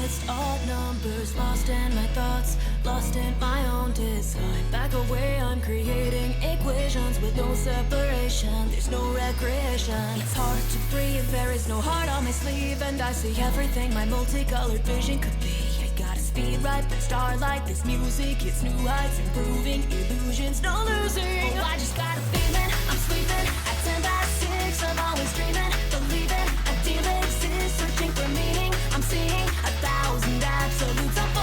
amidst odd numbers, lost in my thoughts, lost in my own design. Back away, I'm creating equations with no separation. There's no recreation. It's hard to breathe, there is no heart on my sleeve, and I see everything my multicolored vision could be. I gotta speed right by starlight. This music hits new heights, improving illusions, no losing. Oh, I just got a feeling I'm sleeping at 10 past 6. I'm always dreaming, believing a deal exists, searching for meaning. I'm seeing 1,000 absolutes unfolding.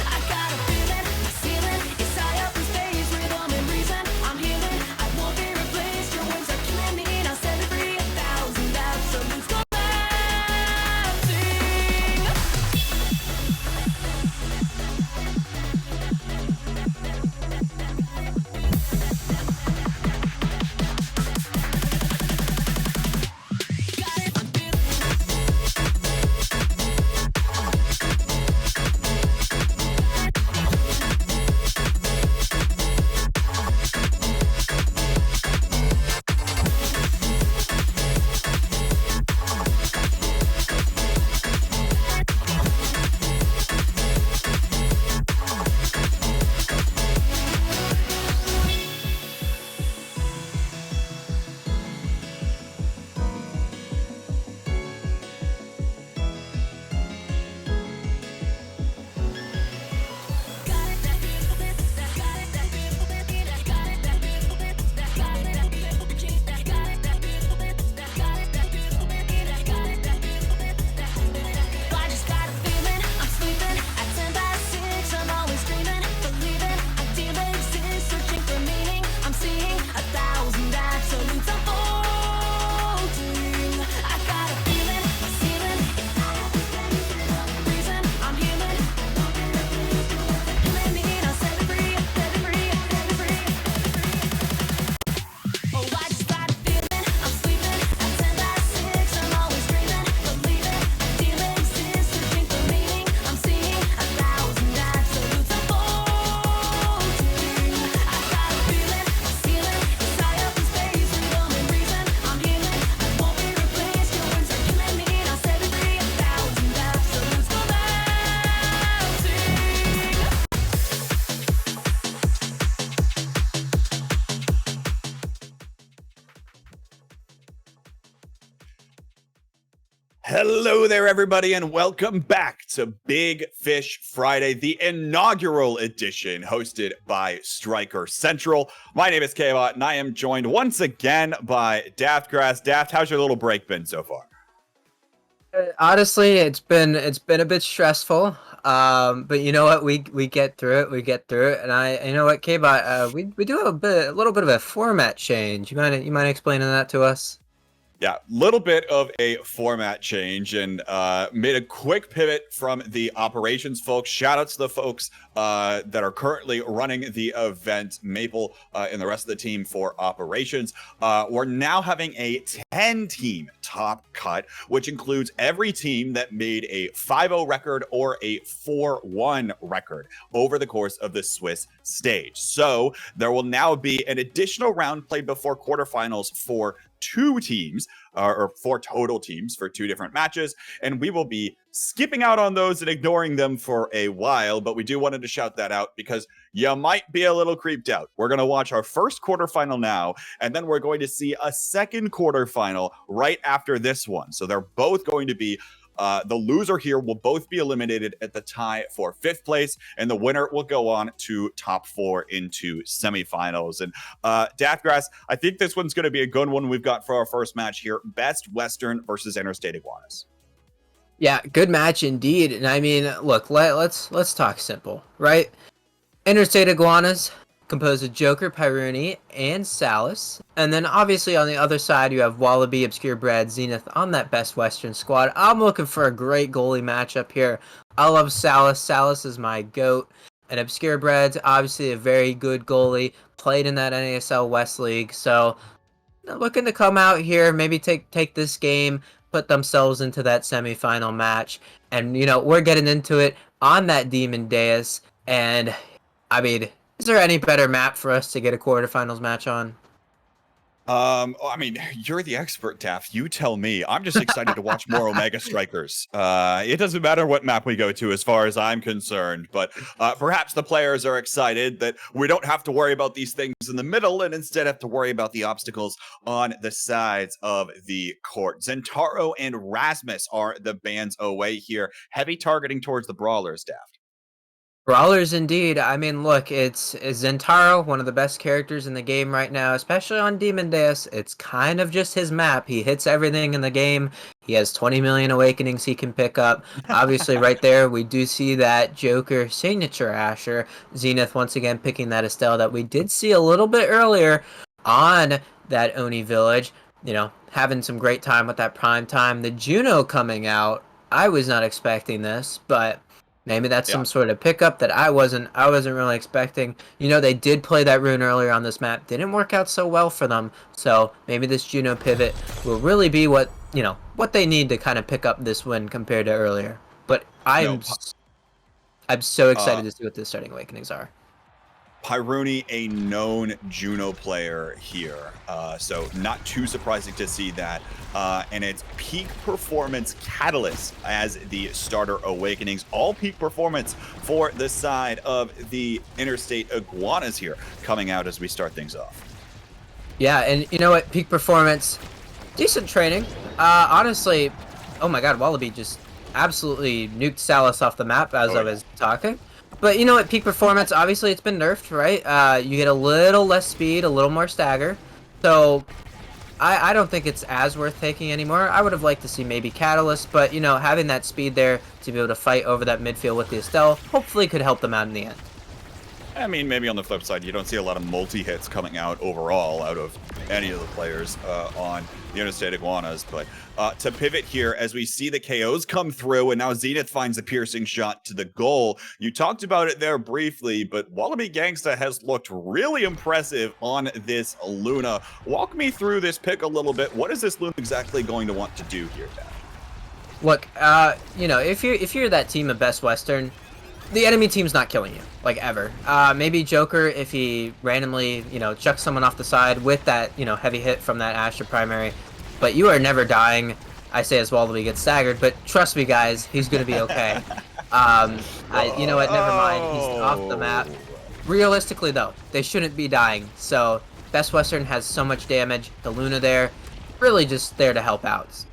I got a feeling my ceiling is high up in space, rhythm and reason. I'm healing, I won't be replaced. Your wings are killing me, now set me free. 1,000 absolutes collapsing. I just got a feeling I'm sleeping at 10 past 6. I'm always dreaming, believing a deal exists, searching for meaning. I'm seeing 1,000 absolutes unfolding. I got a feeling my ceiling is high up in space, reason. I'm healing, killing me, now set me free, set me free, set me free. Oh, I just got a feeling I'm sleeping at 10 past 6. I'm always dreaming, believing a deal exists, searching for meaning. I'm seeing 1,000 absolutes unfolding. I got a feeling my ceiling is high up in space, rhythm and reason. I'm healing, I won't be replaced. Your words are killing me, now set me free. 1,000 absolutes collapsing. Hello there, everybody, and welcome back to Big Fish Friday, the inaugural edition hosted by Striker Central. My name is K-Bot, and I am joined once again by Daftgrass. Daft, how's your little break been so far? Honestly, it's been a bit stressful. But you know what? We get through it. We get through it. And you know what, K-Bot, we do have a little bit of a format change. You mind explaining that to us? Yeah, little bit of a format change, and made a quick pivot from the operations folks. Shout out to the folks that are currently running the event, Maple and the rest of the team for operations. We're now having a 10-team top cut, which includes every team that made a 5-0 record or a 4-1 record over the course of the Swiss stage. So there will now be an additional round played before quarterfinals for 2 teams, or 4 total teams for 2 different matches, and we will be skipping out on those and ignoring them for a while, but we do wanted to shout that out because you might be a little creeped out. We're going to watch our first quarterfinal now, and then we're going to see a second quarterfinal right after this one. So they're both going to be the loser here will both be eliminated at the tie for 5th place, and the winner will go on to top 4 into semifinals. And Daftgrass, I think this one's going to be a good one we've got for our first match here. Best Western versus Interstate Iguanas. Yeah, good match indeed. And I mean, look, let's talk simple, right? Interstate Iguanas, composed of Joker, Pyruni, and Salus. And then obviously on the other side, you have Wallaby, Obscure Brad, Zenith on that Best Western squad. I'm looking for a great goalie matchup here. I love Salus. Salus is my GOAT. And Obscure Brad's obviously a very good goalie, played in that NASL West League. So looking to come out here, maybe take this game, put themselves into that semifinal match. And, you know, we're getting into it on that Demon Dais. And, I mean, is there any better map for us to get a quarterfinals match on? I mean, you're the expert, Taft. You tell me. I'm just excited to watch more Omega Strikers. It doesn't matter what map we go to as far as I'm concerned, but perhaps the players are excited that we don't have to worry about these things in the middle and instead have to worry about the obstacles on the sides of the court. Zentaro and Rasmus are the bands away here. Heavy targeting towards the Brawlers, Taft. Brawlers indeed. I mean, look, it's Zentaro, one of the best characters in the game right now, especially on Demon Deus. It's kind of just his map. He hits everything in the game. He has 20 million awakenings he can pick up. Obviously, right there, we do see that Joker signature Asher. Zenith once again picking that Estelle that we did see a little bit earlier on that Oni village. You know, having some great time with that prime time. The Juno coming out. I was not expecting this, but maybe that's some sort of pickup that I wasn't really expecting. You know, they did play that rune earlier on this map. Didn't work out so well for them. So maybe this Juno pivot will really be what, you know, what they need to kind of pick up this win compared to earlier. But I'm so excited to see what the starting awakenings are. Pyruni, a known Juno player here, so not too surprising to see that. And it's Peak Performance Catalyst as the starter awakenings. All peak performance for the side of the Interstate Iguanas here, coming out as we start things off. Yeah, and you know what? Peak Performance, decent training. Honestly, oh my god, Wallaby just absolutely nuked Salus off the map as I was talking. But you know what, Peak Performance, obviously it's been nerfed, right? You get a little less speed, a little more stagger. So I don't think it's as worth taking anymore. I would have liked to see maybe Catalyst, but you know, having that speed there to be able to fight over that midfield with the Estelle hopefully could help them out in the end. I mean, maybe on the flip side, you don't see a lot of multi-hits coming out overall out of any of the players on the Interstate Iguanas. But to pivot here, as we see the KOs come through, and now Zenith finds a piercing shot to the goal. You talked about it there briefly, but Wallaby Gangsta has looked really impressive on this Luna. Walk me through this pick a little bit. What is this Luna exactly going to want to do here, Dad? Look, you know, if you're that team of Best Western, the enemy team's not killing you, like, ever. Maybe Joker, if he randomly, you know, chucks someone off the side with that, you know, heavy hit from that Asher primary. But you are never dying. I say as well that we get staggered, but trust me, guys, he's going to be okay. You know what, never mind. He's off the map. Realistically, though, they shouldn't be dying. So, Best Western has so much damage. The Luna there, really just there to help out.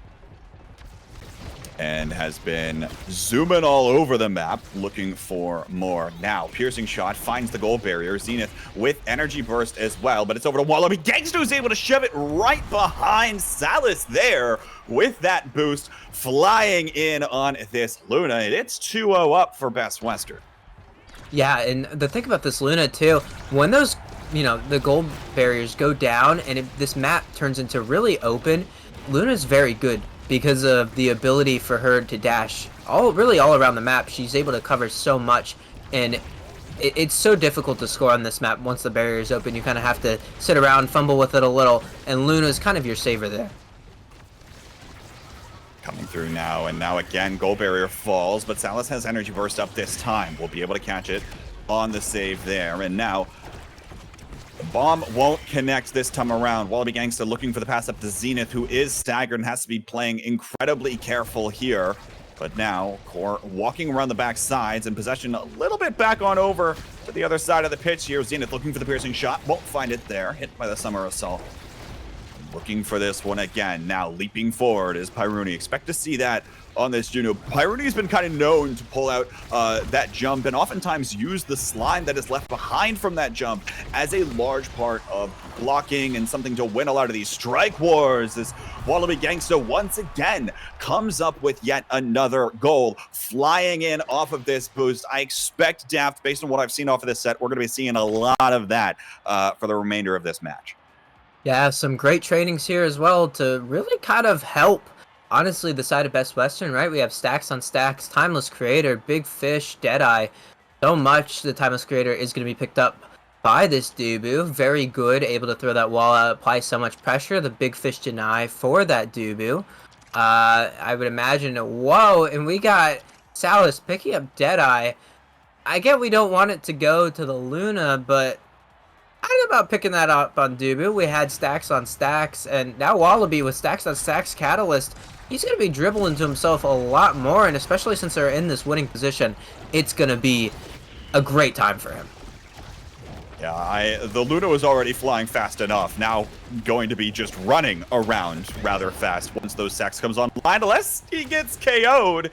And has been zooming all over the map, looking for more. Now, piercing shot finds the goal barrier. Zenith with energy burst as well, but it's over to Wallaby. Gangsta is able to shove it right behind Salus there with that boost, flying in on this Luna. And it's 2-0 up for Best Western. Yeah, and the thing about this Luna too, when those, you know, the gold barriers go down and this map turns into really open, Luna's very good because of the ability for her to dash really all around the map. She's able to cover so much, and it's so difficult to score on this map once the barrier is open. You kind of have to sit around, fumble with it a little, and Luna's kind of your saver there. Coming through now, and now again, goal barrier falls, but Salus has energy burst up this time. We'll be able to catch it on the save there, and now the bomb won't connect this time around. Wallaby Gangsta looking for the pass up to Zenith, who is staggered and has to be playing incredibly careful here. But now, Core walking around the back sides and possession a little bit back on over to the other side of the pitch here. Zenith looking for the piercing shot, won't find it there. Hit by the Summer Assault. Looking for this one again. Now leaping forward is Pyruni. Expect to see that on this Juno. Pyruni's been kind of known to pull out that jump and oftentimes use the slime that is left behind from that jump as a large part of blocking and something to win a lot of these strike wars. This Wallaby Gangsta once again comes up with yet another goal, flying in off of this boost. I expect, Daft, based on what I've seen off of this set, we're going to be seeing a lot of that for the remainder of this match. Yeah, some great trainings here as well to really kind of help, honestly, the side of Best Western, right? We have stacks on stacks, Timeless Creator, Big Fish, Deadeye. So much the Timeless Creator is going to be picked up by this Dubu. Very good, able to throw that wall out, apply so much pressure. The Big Fish deny for that Dubu. I would imagine, whoa, and we got Salus picking up Deadeye. I get we don't want it to go to the Luna, but I don't know about picking that up on Dubu. We had stacks on stacks, and now Wallaby with stacks on stacks Catalyst. He's going to be dribbling to himself a lot more, and especially since they're in this winning position, it's going to be a great time for him. Yeah, the Luna was already flying fast enough. Now going to be just running around rather fast once those stacks comes online, unless he gets KO'd.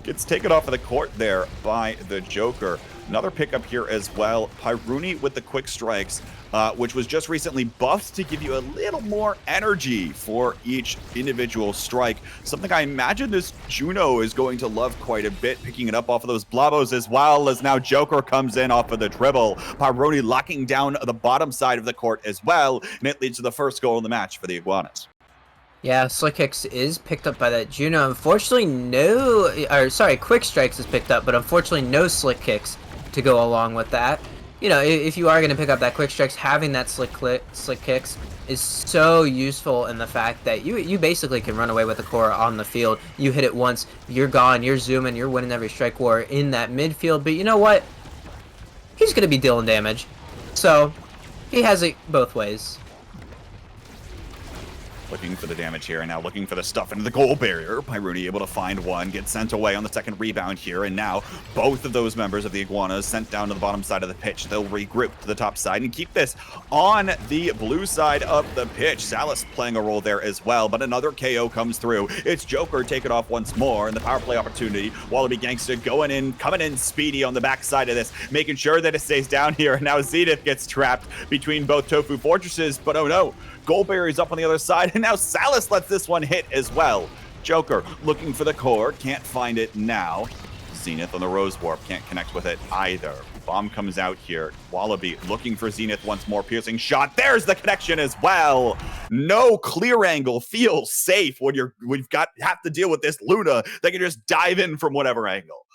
Gets taken off of the court there by the Joker. Another pickup here as well. Pyruni with the quick strikes, which was just recently buffed to give you a little more energy for each individual strike. Something I imagine this Juno is going to love quite a bit, picking it up off of those Blabos, as well as now Joker comes in off of the dribble. Pyruni locking down the bottom side of the court as well, and it leads to the first goal of the match for the Iguanas. Yeah, Slick Kicks is picked up by that Juno. Unfortunately, Quick Strikes is picked up, but unfortunately no Slick Kicks to go along with that. You know, if you are going to pick up that Quick Strikes, having that Slick Kicks is so useful in the fact that you basically can run away with the core on the field. You hit it once, you're gone, you're zooming, you're winning every strike war in that midfield. But you know what? He's going to be dealing damage. So, he has it both ways. Looking for the damage here, and now looking for the stuff into the goal barrier. Pyruni able to find one, gets sent away on the second rebound here, and now both of those members of the Iguanas sent down to the bottom side of the pitch. They'll regroup to the top side and keep this on the blue side of the pitch. Salas playing a role there as well, but another KO comes through. It's Joker taken off once more, and the power play opportunity. Wallaby Gangsta coming in speedy on the backside of this, making sure that it stays down here, and now Zenith gets trapped between both Tofu Fortresses, but oh no. Goldberry's up on the other side, and now Salas lets this one hit as well. Joker looking for the core, can't find it now. Zenith on the Rose Warp, can't connect with it either. Bomb comes out here. Wallaby looking for Zenith once more, piercing shot. There's the connection as well. No clear angle feels safe when have to deal with this Luna. They can just dive in from whatever angle.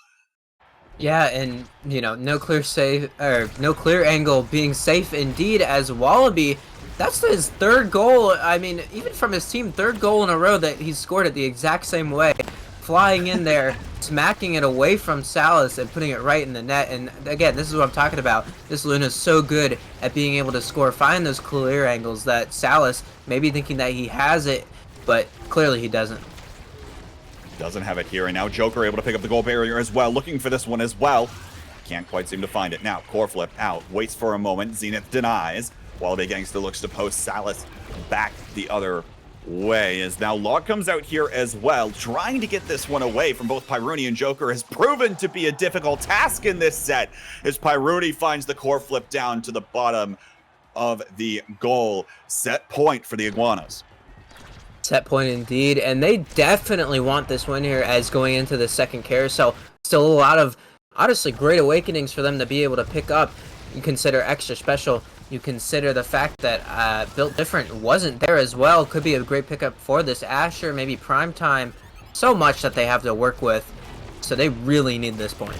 Yeah, and you know, no clear angle being safe indeed, as Wallaby. That's his third goal. I mean, even from his team, third goal in a row that he's scored it the exact same way. Flying in there, smacking it away from Salas and putting it right in the net. And again, this is what I'm talking about. This Luna's so good at being able to score, find those clear angles that Salas may be thinking that he has it, but clearly he doesn't. Doesn't have it here, and now Joker able to pick up the goal barrier as well, looking for this one as well. Can't quite seem to find it. Now, core flip out, waits for a moment, Zenith denies. Wallaby Gangsta looks to post Salas back the other way, as now Log comes out here as well, trying to get this one away from both Pyruni and Joker. Has proven to be a difficult task in this set, as Pyruni finds the core flip down to the bottom of the goal. Set point for the Iguanas. Set point indeed, and they definitely want this win here as going into the second carousel. Still a lot of, honestly, great awakenings for them to be able to pick up. You consider Extra Special. You consider the fact that Built Different wasn't there as well. Could be a great pickup for this Asher, maybe Prime Time. So much that they have to work with. So they really need this point.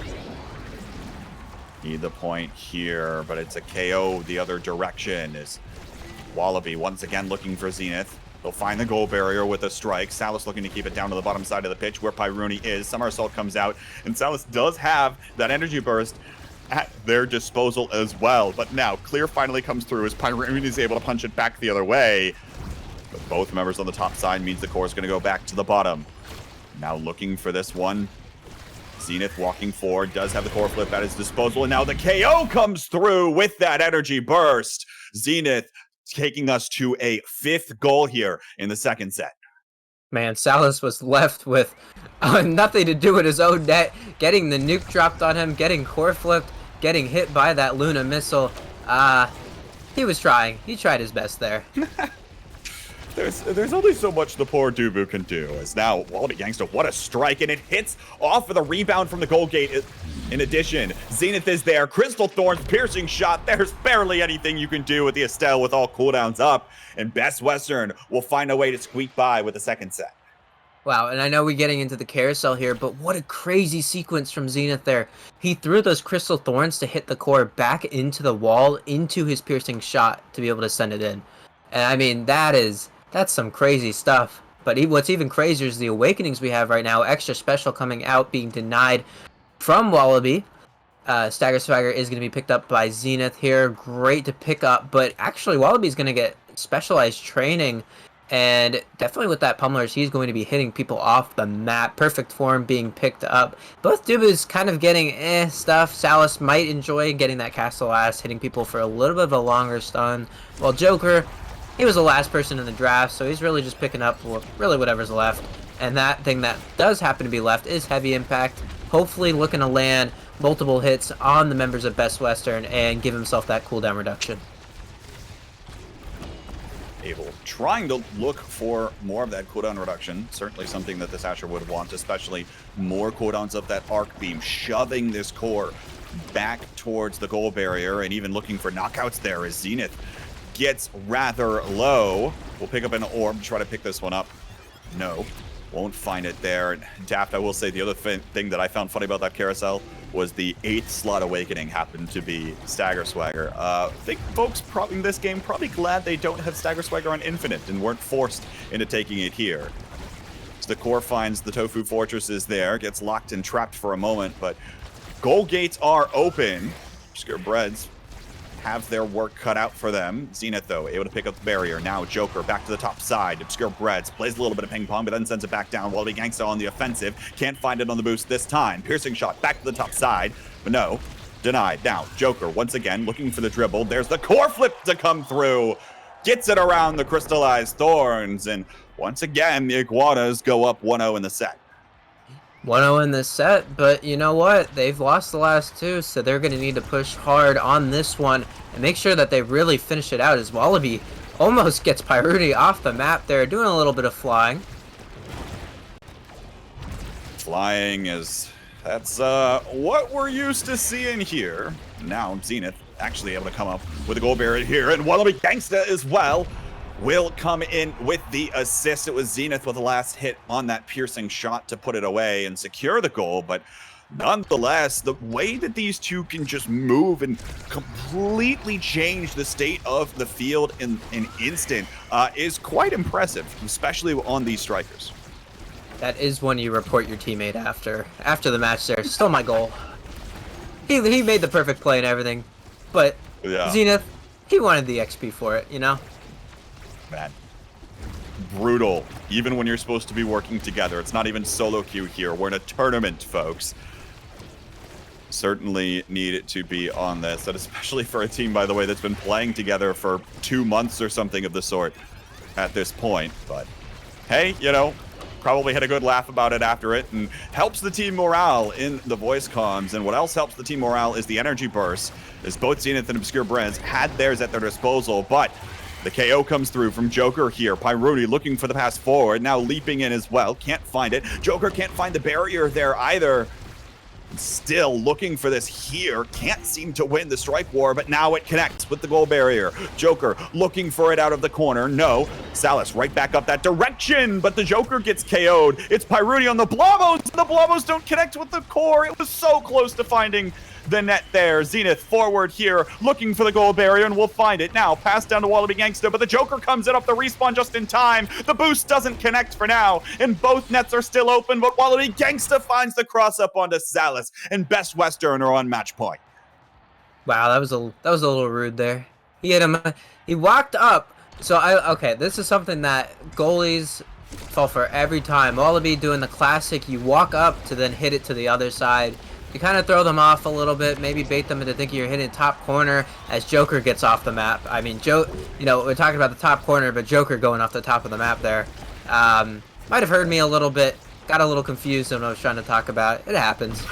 Need the point here, but it's a KO the other direction. Is Wallaby once again looking for Zenith. They'll find the goal barrier with a strike. Salas looking to keep it down to the bottom side of the pitch where Pyruni is. Summer Assault comes out, and Salas does have that energy burst at their disposal as well. But now, clear finally comes through as Pyruni is able to punch it back the other way. But both members on the top side means the core is going to go back to the bottom. Now looking for this one. Zenith walking forward, does have the core flip at his disposal, and now the KO comes through with that energy burst. Zenith taking us to a 5th goal here in the second set. Man, Salas was left with nothing to do with his own net, getting the nuke dropped on him, getting core flipped, getting hit by that Luna missile. He was trying. He tried his best there. There's only so much the poor Dubu can do. As now, Wallaby Gangsta, what a strike, and it hits off of the rebound from the goal gate. In addition, Zenith is there. Crystal Thorns, piercing shot. There's barely anything you can do with the Estelle with all cooldowns up. And Best Western will find a way to squeak by with the second set. Wow, and I know we're getting into the carousel here, but what a crazy sequence from Zenith there. He threw those Crystal Thorns to hit the core back into the wall, into his piercing shot to be able to send it in. And I mean, that's some crazy stuff. But what's even crazier is the awakenings we have right now. Extra Special coming out, being denied from Wallaby. Stagger Swagger is going to be picked up by Zenith here. Great to pick up, but actually Wallaby's going to get specialized training, and definitely with that pummelers, he's going to be hitting people off the map. Perfect form being picked up. Both Dubas kind of getting stuff. Salas might enjoy getting that castle ass, hitting people for a little bit of a longer stun, while Joker, he was the last person in the draft, so he's really just picking up really whatever's left. And that thing that does happen to be left is Heavy Impact, hopefully looking to land multiple hits on the members of Best Western and give himself that cooldown reduction. Able, trying to look for more of that cooldown reduction. Certainly something that this Asher would want, especially more cooldowns of that arc beam, shoving this core back towards the goal barrier, and even looking for knockouts there as Zenith gets rather low. We'll pick up an orb, try to pick this one up. No, won't find it there. And Daft, I will say the other thing that I found funny about that carousel was the 8th slot awakening happened to be Stagger Swagger. I think folks in this game probably glad they don't have Stagger Swagger on Infinite and weren't forced into taking it here. So the core finds the Tofu Fortresses there, gets locked and trapped for a moment, but goal gates are open. Obscure Breads have their work cut out for them. Zenith, though, able to pick up the barrier. Now Joker back to the top side. Obscure Breads plays a little bit of ping pong, but then sends it back down. Wallaby Gangsta on the offensive. Can't find it on the boost this time. Piercing shot back to the top side, but no. Denied. Now, Joker, once again, looking for the dribble. There's the core flip to come through. Gets it around the crystallized thorns, and once again, the Iguanas go up 1-0 in the set. 1-0 in this set, but you know what? They've lost the last two, so they're going to need to push hard on this one and make sure that they really finish it out, as Wallaby almost gets Pyrudi off the map there, doing a little bit of flying. Flying that's what we're used to seeing here. Now Zenith actually able to come up with a goal barrier here, and Wallaby Gangsta as well will come in with the assist. It was Zenith with the last hit on that piercing shot to put it away and secure the goal, but nonetheless, the way that these two can just move and completely change the state of the field in an instant is quite impressive, especially on these strikers. That is when you report your teammate after the match there. Still my goal. He made the perfect play and everything, but yeah. Zenith, he wanted the XP for it, you know? Man, brutal. Even when you're supposed to be working together. It's not even solo queue here. We're in a tournament, folks. Certainly need it to be on this, and especially for a team, by the way, that's been playing together for 2 months or something of the sort at this point. But hey, you know, probably had a good laugh about it after it, and helps the team morale in the voice comms. And what else helps the team morale is the energy burst, as both Zenith and Obscure Brands had theirs at their disposal, but the KO comes through from Joker here. Pyrudi looking for the pass forward, now leaping in as well. Can't find it. Joker can't find the barrier there either. Still looking for this here. Can't seem to win the strike war, but now it connects with the goal barrier. Joker looking for it out of the corner. No. Salas right back up that direction, but the Joker gets KO'd. It's Pyrudi on the Blavos. The Blavos don't connect with the core. It was so close to finding the net there. Zenith forward here, looking for the goal barrier, and we'll find it. Now, pass down to Wallaby Gangsta, but the Joker comes in off the respawn just in time. The boost doesn't connect for now, and both nets are still open, but Wallaby Gangsta finds the cross up onto Salas, and Best Western are on match point. Wow, that was a little rude there. He hit him. He walked up. So okay, this is something that goalies fall for every time. Wallaby doing the classic, you walk up to then hit it to the other side. You kind of throw them off a little bit, maybe bait them into thinking you're hitting top corner as Joker gets off the map. I mean, we're talking about the top corner, but Joker going off the top of the map there. Might have heard me a little bit, got a little confused on what I was trying to talk about. It happens.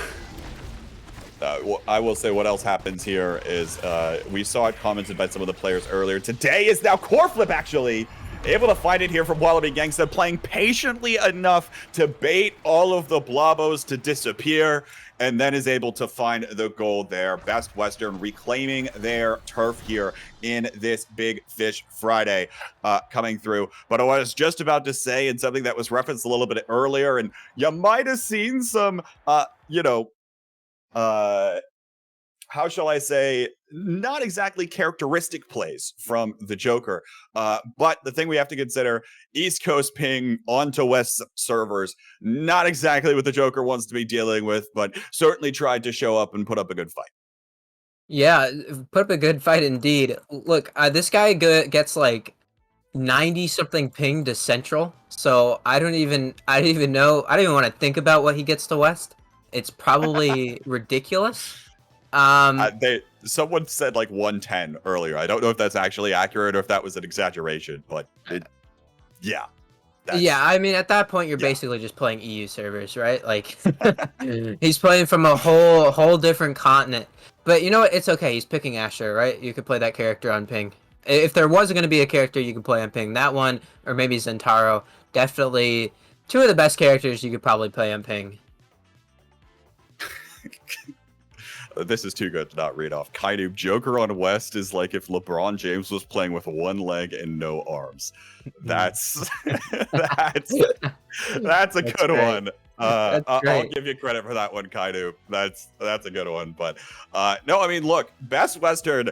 I will say what else happens here is we saw it commented by some of the players earlier. Today is now core flip, actually. Able to find it here from Wallaby Gangsta, playing patiently enough to bait all of the Blobos to disappear, and then is able to find the goal there. Best Western reclaiming their turf here in this Big Fish Friday coming through. But I was just about to say, and something that was referenced a little bit earlier, and you might have seen some, how shall I say, not exactly characteristic plays from the Joker. But the thing we have to consider, East Coast ping onto West servers, not exactly what the Joker wants to be dealing with, but certainly tried to show up and put up a good fight. Yeah, put up a good fight indeed. Look, this guy gets like 90 something ping to Central, so I don't even know. I don't even want to think about what he gets to West. It's probably ridiculous. Someone said like 110 earlier. I don't know if that's actually accurate or if that was an exaggeration, but yeah. Yeah, I mean, at that point, you're basically just playing EU servers, right? Like, he's playing from a whole different continent. But you know what? It's okay. He's picking Asher, right? You could play that character on ping. If there was going to be a character you could play on ping, that one, or maybe Zentaro, definitely two of the best characters you could probably play on ping. This is too good to not read off. Kainu, Joker on West is like if LeBron James was playing with one leg and no arms. That's that's a good one. I'll give you credit for that one, Kainu. That's a good one. But no, I mean, look, Best Western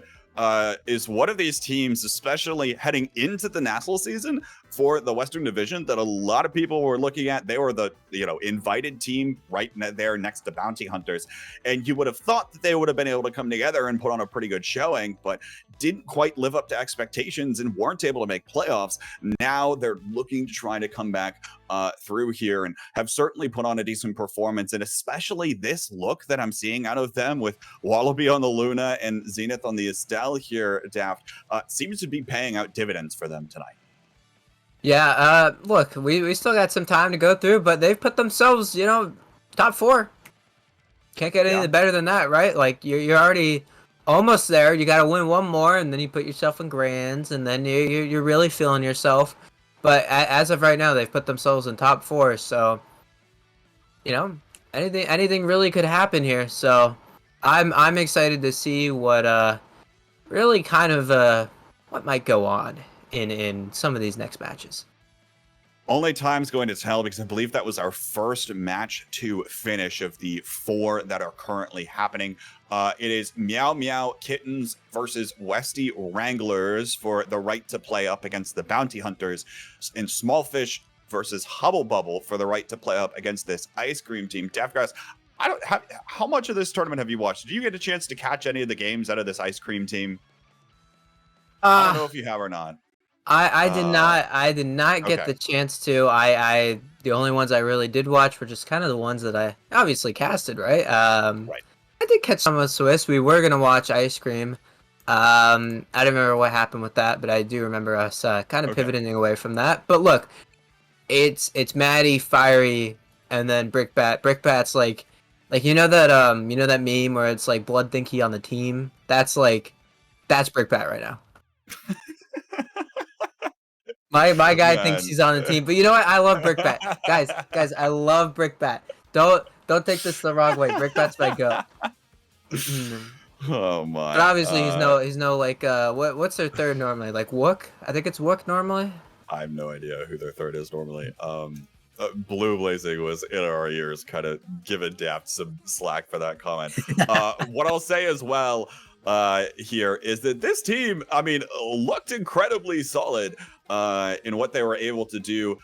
is one of these teams, especially heading into the national season for the Western Division, that a lot of people were looking at. They were the invited team right there next to Bounty Hunters, and you would have thought that they would have been able to come together and put on a pretty good showing, but didn't quite live up to expectations and weren't able to make playoffs. Now they're looking to try to come back through here and have certainly put on a decent performance, and especially this look that I'm seeing out of them with Wallaby on the Luna and Zenith on the Estelle here, Daft, seems to be paying out dividends for them tonight. Yeah, look, we still got some time to go through, but they've put themselves, top 4. Can't get any better than that, right? Like, you're already almost there. You got to win one more, and then you put yourself in grands, and then you're really feeling yourself. But as of right now, they've put themselves in top 4, so anything really could happen here. So I'm excited to see what really kind of what might go on in some of these next matches. Only time's going to tell, because I believe that was our first match to finish of the 4 that are currently happening. It is Meow Meow Kittens versus Westy Wranglers for the right to play up against the Bounty Hunters, and Smallfish versus Hubble Bubble for the right to play up against this Ice Cream team. Deafgrass, how much of this tournament have you watched? Did you get a chance to catch any of the games out of this Ice Cream team? I don't know if you have or not. I did not get the chance to. The only ones I really did watch were just kind of the ones that I obviously casted, right? Right. I did catch some of Swiss. We were gonna watch Ice Cream. I don't remember what happened with that, but I do remember us kind of pivoting away from that. But look, it's Maddie, Fiery, and then Brickbat. Brickbat's like that meme where it's like Blood Thinky on the team. That's Brickbat right now. My guy thinks he's on the team, but you know what? I love Brickbat, guys. I love Brickbat. Don't take this the wrong way. Brickbat's my goat. Oh my! But obviously he's no like what's their third normally? Like Wook? I think it's Wook normally. I have no idea who their third is normally. Blue Blazing was in our ears, kind of giving Daft some slack for that comment. What I'll say as well here is that this team, I mean, looked incredibly solid in what they were able to do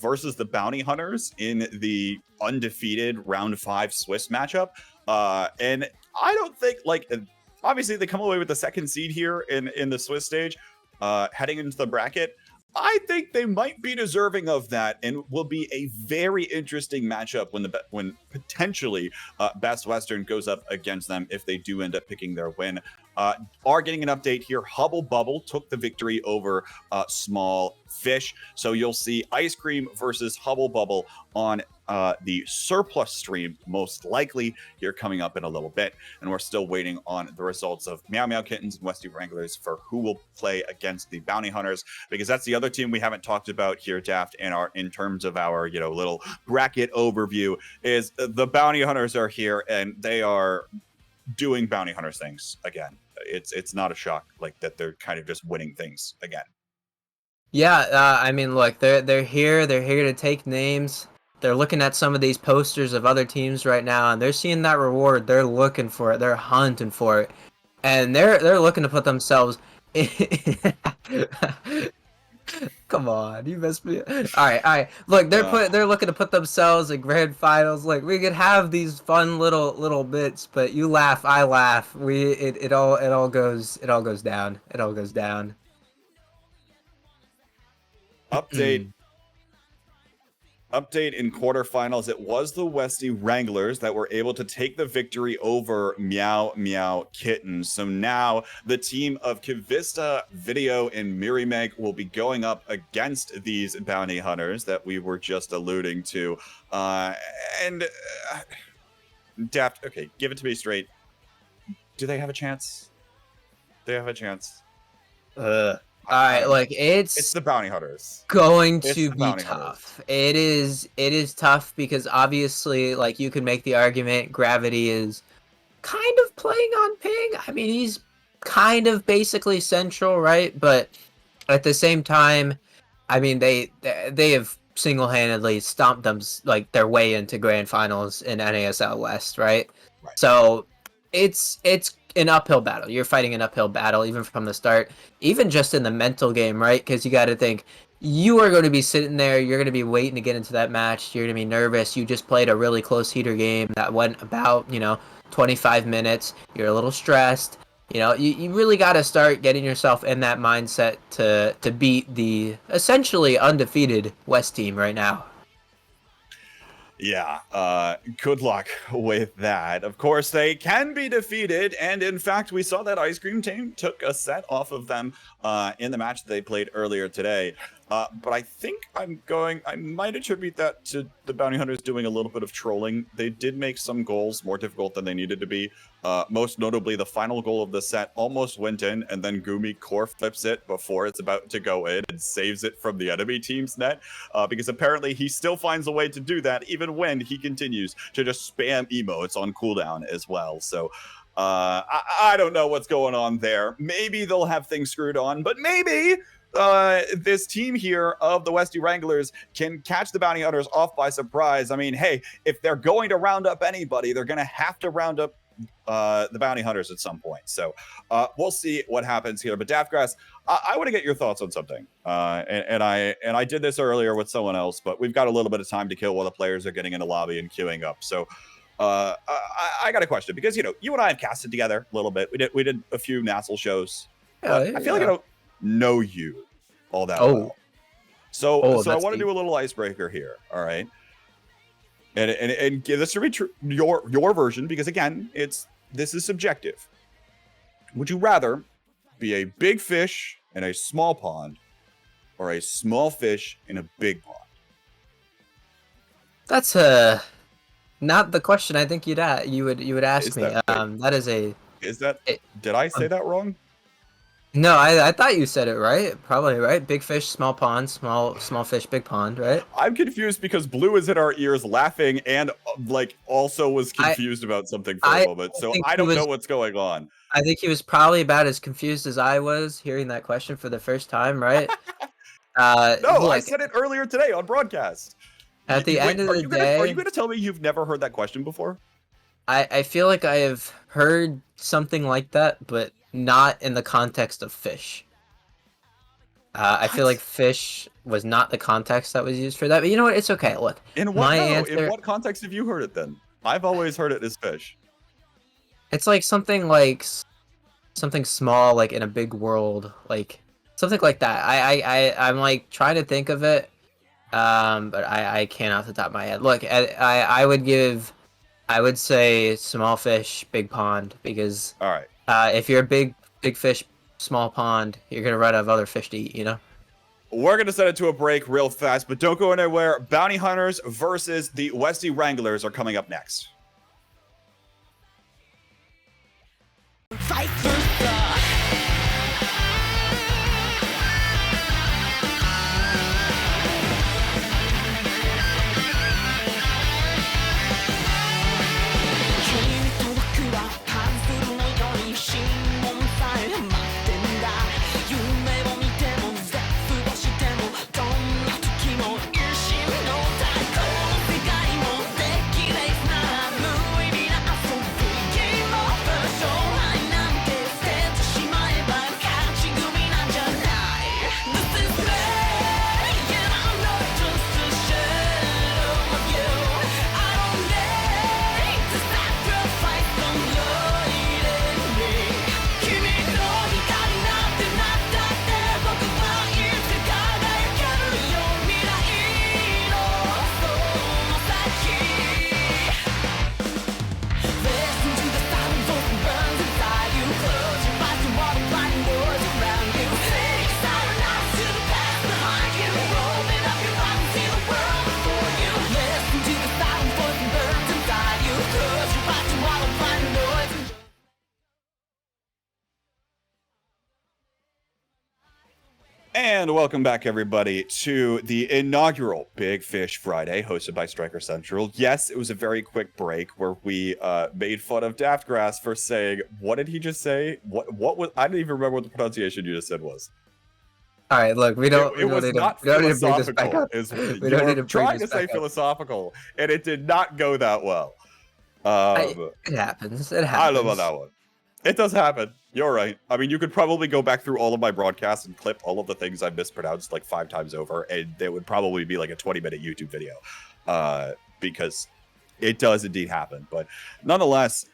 versus the Bounty Hunters in the undefeated round 5 Swiss matchup. And I don't think, obviously they come away with the second seed here in the Swiss stage, heading into the bracket. I think they might be deserving of that, and will be a very interesting matchup when potentially Best Western goes up against them if they do end up picking their win. Are getting an update here. Hubble Bubble took the victory over Small Fish, so you'll see Ice Cream versus Hubble Bubble on the Surplus stream, most likely here coming up in a little bit, and we're still waiting on the results of Meow Meow Kittens and Westy Wranglers for who will play against the Bounty Hunters, because that's the other team we haven't talked about here, Daft, in terms of our little bracket overview. Is the Bounty Hunters are here, and they are doing Bounty Hunters things again. It's not a shock that they're kind of just winning things again. Yeah, I mean, look, they're here to take names. They're looking at some of these posters of other teams right now, and they're seeing that reward. They're looking for it. They're hunting for it, and they're looking to put themselves. Come on, you messed me up. All right. Look, they're looking to put themselves in grand finals. Like, we could have these fun little bits, but you laugh, I laugh. It all goes down. It all goes down. Update in quarterfinals. It was the Westy Wranglers that were able to take the victory over Meow Meow Kittens. So now the team of Kivista, Video, and Mirimeg will be going up against these bounty hunters that we were just alluding to. Daft, okay, give it to me straight. Do they have a chance? They have a chance. All right, like it's the bounty hunters. Going It's to the be bounty tough. It is tough because obviously, like, you can make the argument Gravity is kind of playing on Ping. I mean, he's kind of basically central, right? But at the same time, I mean, they have single-handedly stomped them like their way into grand finals in NASL West, right? So it's an uphill battle. You're fighting an uphill battle even from the start, even just in the mental game, right? Because you got to think you are going to be sitting there, you're going to be waiting to get into that match, you're going to be nervous. You just played a really close heater game that went about 25 minutes. You're a little stressed. You really got to start getting yourself in that mindset to beat the essentially undefeated West team right now. Yeah, good luck with that. Of course, they can be defeated, and in fact, we saw that Ice Cream team took a set off of them in the match they played earlier today. But I think I might attribute that to the Bounty Hunters doing a little bit of trolling. They did make some goals more difficult than they needed to be. Most notably, the final goal of the set almost went in, and then Gumi core flips it before it's about to go in and saves it from the enemy team's net. Because apparently he still finds a way to do that, even when he continues to just spam emotes on cooldown as well. So I don't know what's going on there. Maybe they'll have things screwed on, but maybe this team here of the Westy Wranglers can catch the Bounty Hunters off by surprise. I mean, hey, if they're going to round up anybody, they're going to have to round up the Bounty Hunters at some point. So we'll see what happens here. But Daftgrass, I want to get your thoughts on something. And I did this earlier with someone else, but we've got a little bit of time to kill while the players are getting in the lobby and queuing up. So I got a question, because you and I have casted together a little bit. We did a few Nassel shows. I feel like I don't know you all that well. So I want to do a little icebreaker here. All right. And give this to be your version, because again, this is subjective. Would you rather be a big fish in a small pond, or a small fish in a big pond? That's not the question I think you would ask me. That is a. Is that? Did I say that wrong? No, I thought you said it right. Probably right. Big fish, small pond. Small fish, big pond. Right. I'm confused because Blue is in our ears laughing and also was confused about something for a moment. So I don't know what's going on. I think he was probably about as confused as I was hearing that question for the first time. Right. No, I said it earlier today on broadcast. At the end of the day, are you going to tell me you've never heard that question before? I feel like I have heard something like that, but not in the context of fish. I feel like fish was not the context that was used for that. But you know what? It's okay. Look, in what context have you heard it then? I've always heard it as fish. It's like something small, like in a big world, like something like that. I'm like trying to think of it, but I can't off the top of my head. Look, I would say small fish, big pond, because all right. If you're a big fish, small pond, you're gonna run out of other fish to eat, We're gonna set it to a break real fast, but don't go anywhere. Bounty Hunters versus the Westy Wranglers are coming up next. Fight for the And welcome back, everybody, to the inaugural Big Fish Friday, hosted by Striker Central. Yes, it was a very quick break where we made fun of Daftgrass for saying, what did he just say? What was, I don't even remember what the pronunciation you just said was. All right, look, we don't. It was not philosophical. We don't need to trying to say philosophical, and it did not go that well. It happens. It happens. I don't know about that one. It does happen. You're right. I mean, you could probably go back through all of my broadcasts and clip all of the things I've mispronounced like 5 times over, and there would probably be like a 20-minute YouTube video, because it does indeed happen. But nonetheless,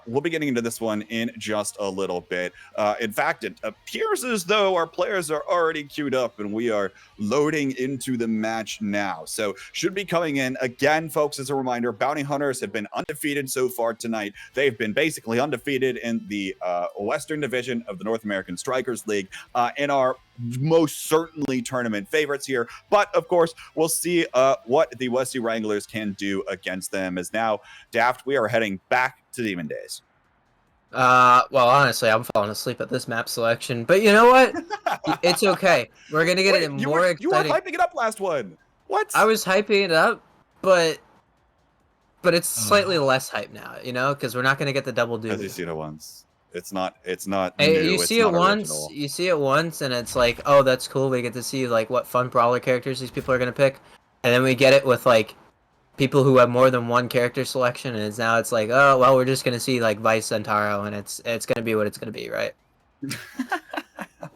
we'll be getting into this one in just a little bit. In fact, it appears as though our players are already queued up and we are loading into the match now. So should be coming in. Again, folks, as a reminder, Bounty Hunters have been undefeated so far tonight. They've been basically undefeated in the Western Division of the North American Strikers League, and are most certainly tournament favorites here. But of course, we'll see what the Westie Wranglers can do against them, as now, Daft, we are heading back to Demon Days. Well, honestly, I'm falling asleep at this map selection, but you know what? It's okay. We're gonna get it more exciting. You were hyping it up last one. What? I was hyping it up, but it's slightly less hype now, you know, because we're not gonna get the double duty. As you've seen it once. It's not Hey, new, you see it once, original. you see it once, and it's like, oh, that's cool. We get to see like what fun brawler characters these people are gonna pick, and then we get it with like people who have more than one character selection, and it's like, oh, well, we're just gonna see like Vice Centauro, and it's gonna be what it's gonna be, right?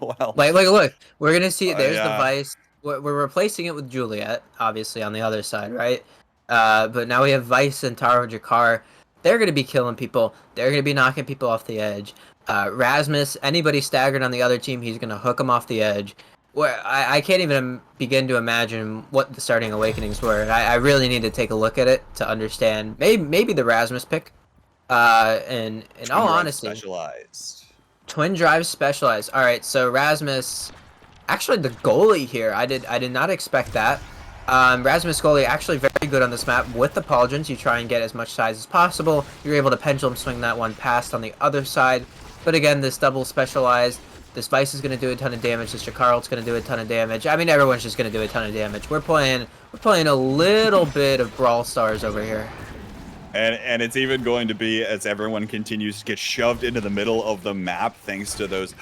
Well, like look, we're gonna see there's yeah. the Vice. We're replacing it with Juliet, obviously on the other side, right? But now we have Vice, Centauro, Jakar. They're going to be killing people. They're going to be knocking people off the edge. Rasmus, anybody staggered on the other team, he's going to hook them off the edge. Where I can't even begin to imagine what the starting awakenings were. I really need to take a look at it to understand. Maybe the Rasmus pick. And in all honesty, specialized. Twin Drive Specialized. All right, so Rasmus, actually the goalie here, I did not expect that. Rasmus goalie actually very good on this map with the pauldrons. You try and get as much size as possible. You're able to pendulum swing that one past on the other side. But again, this double specialized. This Vice is going to do a ton of damage. This Jakarl's going to do a ton of damage. I mean, everyone's just going to do a ton of damage. We're playing a little bit of Brawl Stars over here. And it's even going to be as everyone continues to get shoved into the middle of the map thanks to those,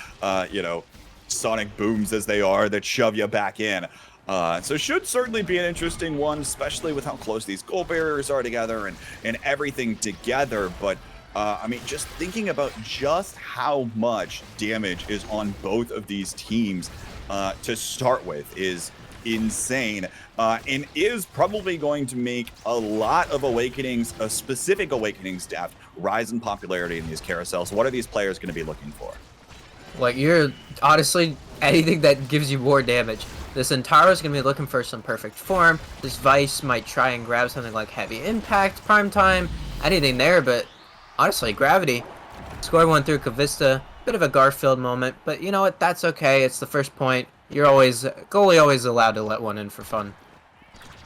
sonic booms as they are that shove you back in. So should certainly be an interesting one, especially with how close these goal barriers are together and everything together. But I mean, just thinking about just how much damage is on both of these teams to start with is insane, and is probably going to make a lot of awakenings, specific awakenings, Daft, rise in popularity in these carousels. What are these players going to be looking for? Like, you're honestly anything that gives you more damage. This Centauro's gonna be looking for some perfect form. This Vice might try and grab something like Heavy Impact, Prime Time, anything there, but honestly, Gravity. Scored one through Kavista. Bit of a Garfield moment, but you know what? That's okay. It's the first point. Goalie always allowed to let one in for fun.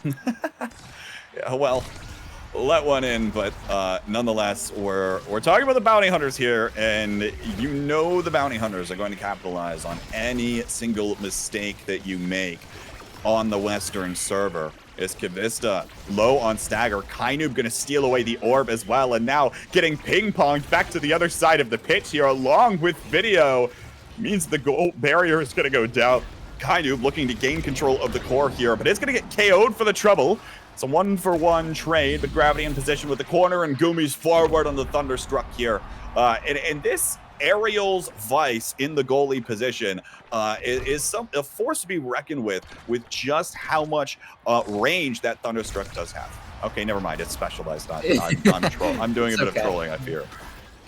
Yeah, well, let one in, but nonetheless, we're talking about the Bounty Hunters here, and you know the Bounty Hunters are going to capitalize on any single mistake that you make on the Western server. Is Kavista low on stagger? Kainoob going to steal away the orb as well, and now getting ping-ponged back to the other side of the pitch here along with Video. Means the goal barrier is going to go down. Kainoob looking to gain control of the core here, but it's going to get KO'd for the trouble. It's a 1-for-1 trade, but Gravity in position with the corner, and Gumi's forward on the Thunderstruck here. And this Aerial's Vice in the goalie position is a force to be reckoned with just how much range that Thunderstruck does have. Okay, never mind. It's specialized. I'm doing a bit of trolling, I fear.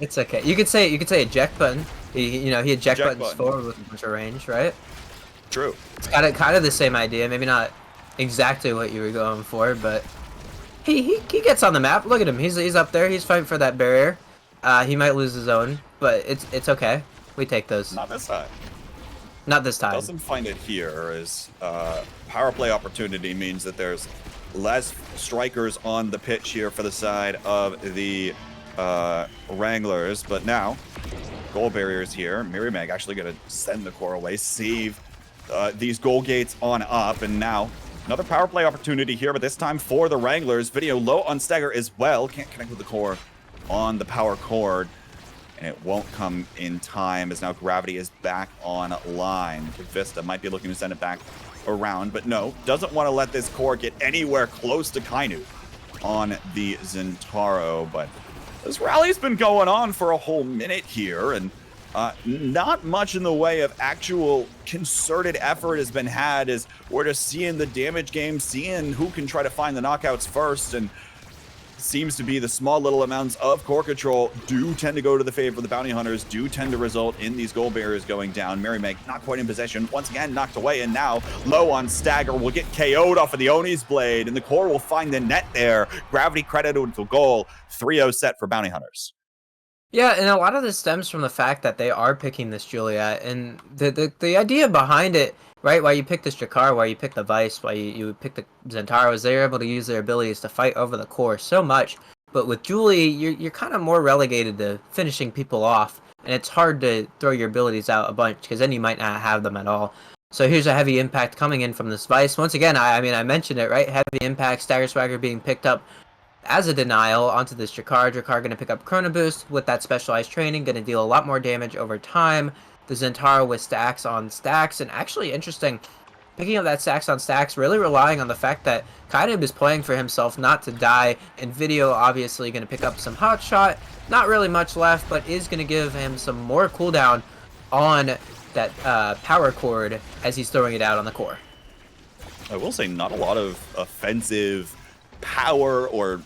It's okay. You could say eject button. He eject buttons forward with a bunch of range, right? True. It's kind of the same idea. Maybe not exactly what you were going for, but he gets on the map. Look at him. He's up there. He's fighting for that barrier. He might lose his own, but it's okay. We take those. Not this time. Not this time. Doesn't find it here, as power play opportunity means that there's less strikers on the pitch here for the side of the Wranglers. But now, goal barriers here. Miriamag actually going to send the core away, save these goal gates on up, and now another power play opportunity here, but this time for the Wranglers. Video low on Stagger as well. Can't connect with the core on the power cord, and it won't come in time as now Gravity is back online. Vista might be looking to send it back around, but no, doesn't want to let this core get anywhere close to Kainu on the Zentaro. But this rally's been going on for a whole minute here, and not much in the way of actual concerted effort has been had, as we're just seeing the damage game, seeing who can try to find the knockouts first, and seems to be the small little amounts of core control do tend to go to the favor of the Bounty Hunters, do tend to result in these goal barriers going down. Mary Meg not quite in possession, once again knocked away, and now low on Stagger will get KO'd off of the Oni's blade, and the core will find the net there. Gravity credited with the goal. 3-0 set for Bounty Hunters. Yeah, and a lot of this stems from the fact that they are picking this Juliet, and the idea behind it, right? Why you pick this Jakar, why you pick the Vice, why you pick the Zentaro, is they're able to use their abilities to fight over the core so much. But with Julie, you're kind of more relegated to finishing people off, and it's hard to throw your abilities out a bunch because then you might not have them at all. So here's a heavy impact coming in from this Vice. Once again, I mean, I mentioned it, right? Heavy impact, Stagger Swagger being picked up as a denial onto this Jakar. Jakar going to pick up Chrono Boost with that specialized training, going to deal a lot more damage over time. The Zentaro with stacks on stacks, and actually interesting, picking up that stacks on stacks, really relying on the fact that Kainub is playing for himself not to die, and Video obviously going to pick up some hot shot. Not really much left, but is going to give him some more cooldown on that power cord as he's throwing it out on the core. I will say not a lot of offensive power or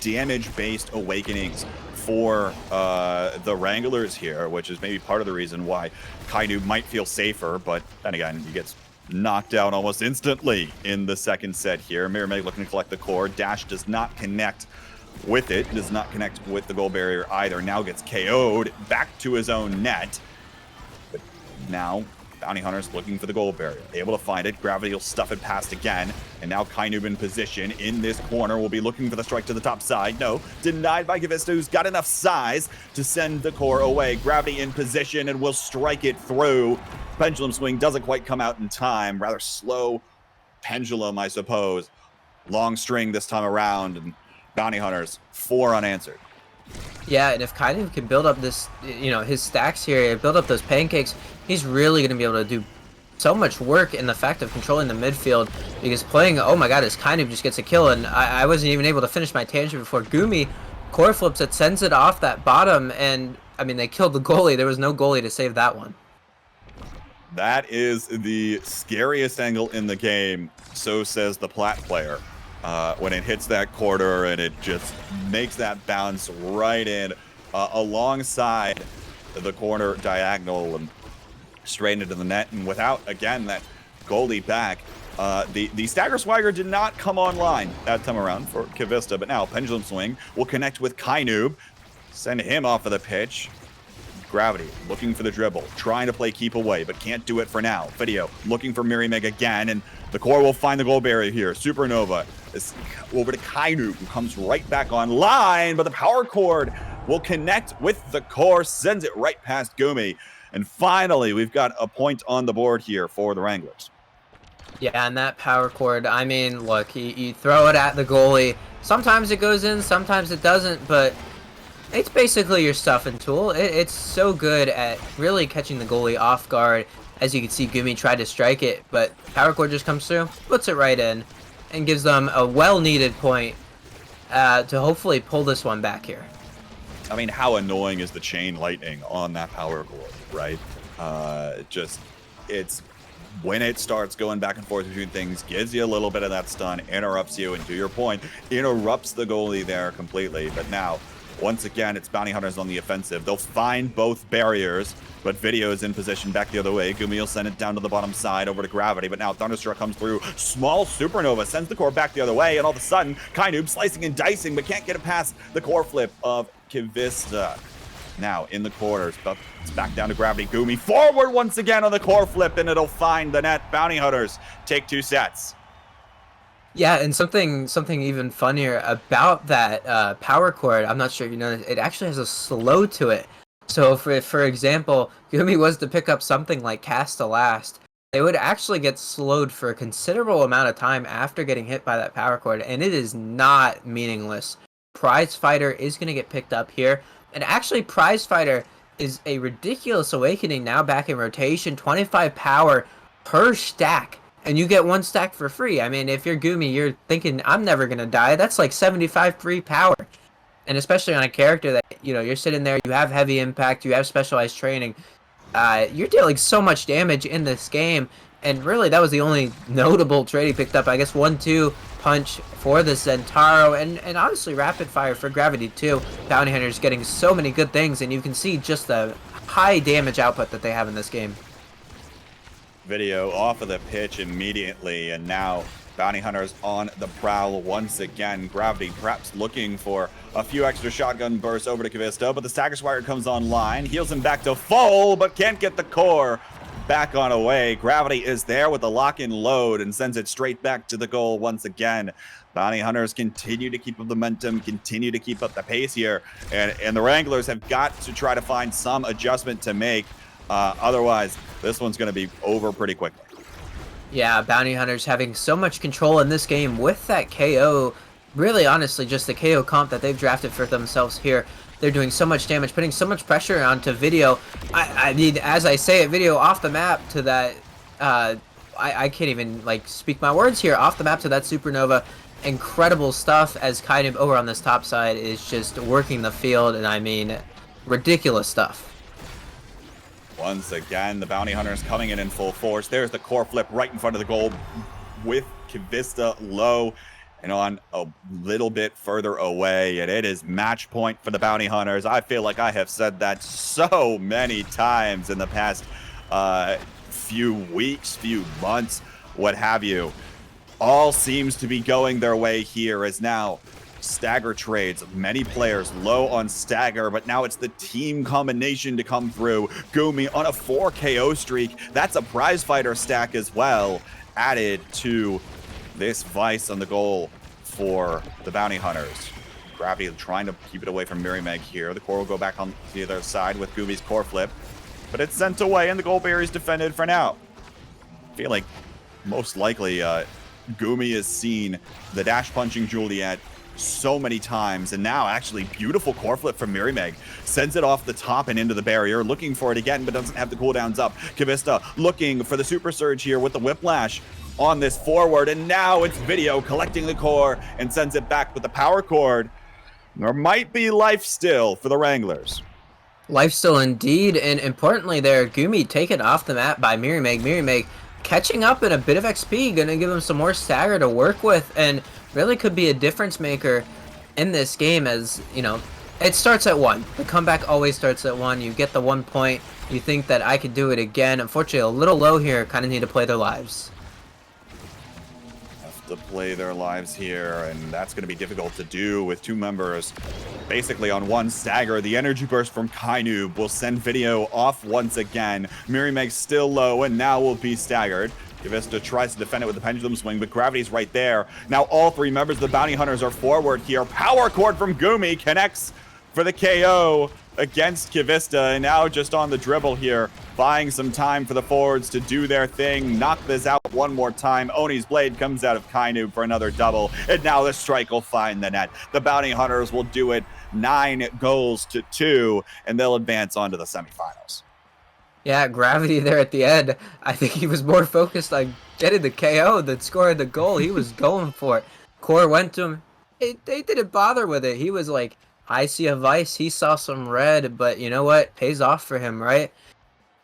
damage-based awakenings for the Wranglers here, which is maybe part of the reason why Kainu might feel safer, but then again, he gets knocked out almost instantly in the second set here. Mirameg looking to collect the core. Dash does not connect with it, does not connect with the goal barrier either. Now gets KO'd back to his own net. But now Bounty Hunters looking for the goal barrier. Able to find it. Gravity will stuff it past again. And now Kainub in position in this corner will be looking for the strike to the top side. No, denied by Gavista, who's got enough size to send the core away. Gravity in position and will strike it through. Pendulum swing doesn't quite come out in time. Rather slow pendulum, I suppose. Long string this time around, and Bounty Hunters 4 unanswered. Yeah, and if Kainu can build up this, his stacks here, build up those pancakes, he's really going to be able to do so much work in the fact of controlling the midfield, because playing, oh my god, as Kainu just gets a kill, and I wasn't even able to finish my tangent before Gumi core flips it, sends it off that bottom, and, I mean, they killed the goalie. There was no goalie to save that one. That is the scariest angle in the game, so says the Plat player. When it hits that quarter and it just makes that bounce right in alongside the corner diagonal and straight into the net, and without, again, that goalie back. The Stagger Swagger did not come online that time around for Kavista, but now Pendulum Swing will connect with Kainub, send him off of the pitch. Gravity looking for the dribble, trying to play keep away, but can't do it for now. Video looking for Mirimeg again, and the core will find the goal barrier here. Supernova is over to Kainu, who comes right back online, but the power cord will connect with the core, sends it right past Gumi. And finally, we've got a point on the board here for the Wranglers. Yeah, and that power cord, I mean, look, you throw it at the goalie. Sometimes it goes in, sometimes it doesn't, but it's basically your stuffing tool. It's so good at really catching the goalie off guard. As you can see, Gumi tried to strike it, but power cord just comes through, puts it right in, and gives them a well-needed point to hopefully pull this one back here. I mean, how annoying is the chain lightning on that power cord, right? It's when it starts going back and forth between things, gives you a little bit of that stun, interrupts you, and to your point, interrupts the goalie there completely. But now, once again, it's Bounty Hunters on the offensive. They'll find both barriers, but Video is in position back the other way. Gumi will send it down to the bottom side over to Gravity, but now Thunderstruck comes through. Small Supernova sends the core back the other way, and all of a sudden, Kainub slicing and dicing, but can't get it past the core flip of Kivista. Now, in the corners, but it's back down to Gravity. Gumi forward once again on the core flip, and it'll find the net. Bounty Hunters take 2 sets. Yeah, and something even funnier about that power cord, I'm not sure if you know this, it actually has a slow to it. So for example, Gumi was to pick up something like Cast to Last, they would actually get slowed for a considerable amount of time after getting hit by that power chord, and it is not meaningless. Prize Fighter is going to get picked up here, and actually Prize Fighter is a ridiculous awakening now back in rotation. 25 power per stack, and you get 1 stack for free. I mean, if you're Gumi, you're thinking, I'm never going to die. That's like 75 free power. And especially on a character that, you know, you're sitting there, you have heavy impact, you have specialized training. You're dealing so much damage in this game, and really that was the only notable trade he picked up. I guess 1-2 punch for the Zentaro, and honestly Rapid Fire for Gravity too. Bounty Hunters getting so many good things, and you can see just the high damage output that they have in this game. Video off of the pitch immediately, and now Bounty Hunters on the prowl once again. Gravity perhaps looking for a few extra shotgun bursts over to Kivista, but the Stagger Swagger comes online, heals him back to full, but can't get the core back on away. Gravity is there with the lock-in load and sends it straight back to the goal once again. Bounty Hunters continue to keep up the momentum, continue to keep up the pace here, and the Wranglers have got to try to find some adjustment to make. Otherwise, this one's going to be over pretty quickly. Yeah, Bounty Hunters having so much control in this game with that KO. Really, honestly, just the KO comp that they've drafted for themselves here. They're doing so much damage, putting so much pressure onto Video. I mean, as I say it, Video off the map to that... I can't even, like, speak my words here. Off the map to that Supernova. Incredible stuff as Kainub over on this top side is just working the field. And I mean, ridiculous stuff. Once again, the Bounty Hunters coming in full force. There's the core flip right in front of the goal with Kivista low and on a little bit further away. And it is match point for the Bounty Hunters. I feel like I have said that so many times in the past few weeks, few months, what have you. All seems to be going their way here as now stagger trades, many players low on stagger, but now it's the team combination to come through. Gumi on a 4 KO streak. That's a prize fighter stack as well, added to this Vice on the goal for the Bounty Hunters. Gravity trying to keep it away from Mirimeg here. The core will go back on the other side with Gumi's core flip, but it's sent away and the goal barrier is defended for now. I feel like most likely Gumi has seen the dash punching Juliet so many times, and now actually beautiful core flip from Mirimeg. Sends it off the top and into the barrier, looking for it again, but doesn't have the cooldowns up. Kivista looking for the super surge here with the whiplash on this forward, and now it's Video collecting the core and sends it back with the power chord. There might be life still for the Wranglers. Life still indeed, and importantly there, Gumi taken off the map by Mirimeg. Mirimeg catching up in a bit of XP, gonna give him some more stagger to work with, and really could be a difference maker in this game. As you know, it starts at 1. The comeback always starts at 1. You get the 1 point, you think that I could do it again. Unfortunately, a little low here, kind of need to play their lives. Have to play their lives here, and that's going to be difficult to do with 2 members basically on 1 stagger. The energy burst from Kainub will send Video off once again. Mirimeg still low and now will be staggered. Kivista tries to defend it with the pendulum swing, but Gravity's right there. Now all 3 members of the Bounty Hunters are forward here. Power chord from Gumi connects for the KO against Kivista, and now just on the dribble here, buying some time for the forwards to do their thing. Knock this out one more time. Oni's blade comes out of Kainub for another double, and now the strike will find the net. The Bounty Hunters will do it 9-2, and they'll advance on to the semifinals. Yeah, Gravity there at the end. I think he was more focused on getting the KO than scoring the goal. He was going for it. Core went to him. They didn't bother with it. He was like, I see a Vice. He saw some red, but you know what? Pays off for him, right?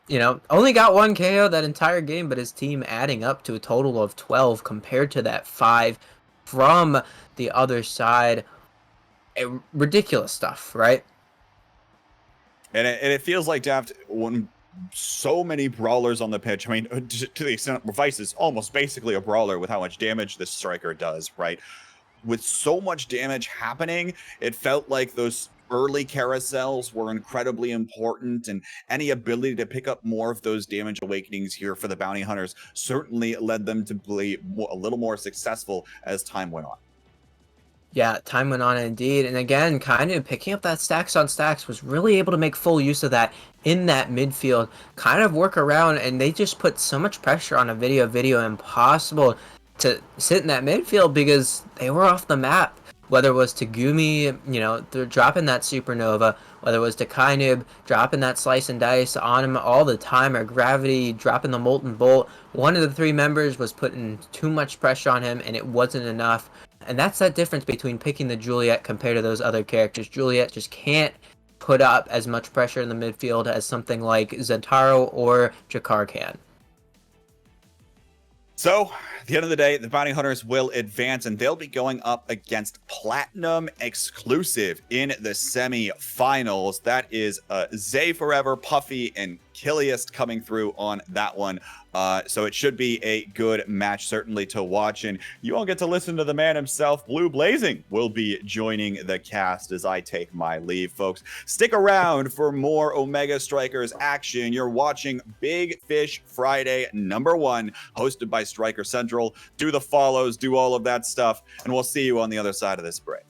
You know, only got 1 KO that entire game, but his team adding up to a total of 12 compared to that 5 from the other side. Ridiculous stuff, right? And it feels like, Daft, when so many brawlers on the pitch, I mean, to the extent Vice is almost basically a brawler with how much damage this striker does, right? With so much damage happening, it felt like those early carousels were incredibly important, and any ability to pick up more of those damage awakenings here for the Bounty Hunters certainly led them to be a little more successful as time went on. Yeah, time went on indeed. And again, kind of picking up that stacks on stacks was really able to make full use of that in that midfield, kind of work around, and they just put so much pressure on a Video impossible to sit in that midfield because they were off the map. Whether it was to Gumi, they're dropping that supernova, whether it was to Kainub dropping that slice and dice on him all the time, or Gravity dropping the molten bolt, one of the three members was putting too much pressure on him and it wasn't enough. And that's that difference between picking the Juliet compared to those other characters. Juliet just can't put up as much pressure in the midfield as something like Zentaro or Jakar can. So, at the end of the day, the Bounty Hunters will advance, and they'll be going up against Platinum Exclusive in the semi-finals. That is Zay Forever, Puffy, and Killiest coming through on that one. So it should be a good match, certainly, to watch. And you all get to listen to the man himself. Blue Blazing will be joining the cast as I take my leave, folks. Stick around for more Omega Strikers action. You're watching Big Fish Friday #1, hosted by Striker Central. Do the follows, do all of that stuff, and we'll see you on the other side of this break.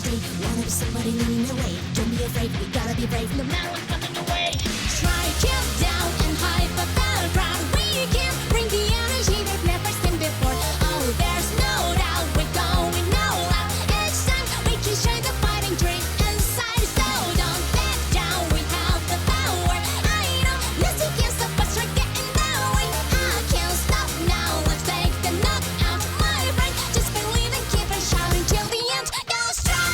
day. Wanna be somebody leading the way. Don't be afraid, we gotta be brave no matter what's coming your way. Try to kill down and hype a battleground. We can bring the energy they've never seen before. Oh, there's no doubt we're going all out. It's time we can share the fighting dream inside. So don't back down, we have the power. I know nothing can stop us from getting that way. I can't stop now, let's take the knockout. My friend, just believe and keep on shouting till the end. Go strike!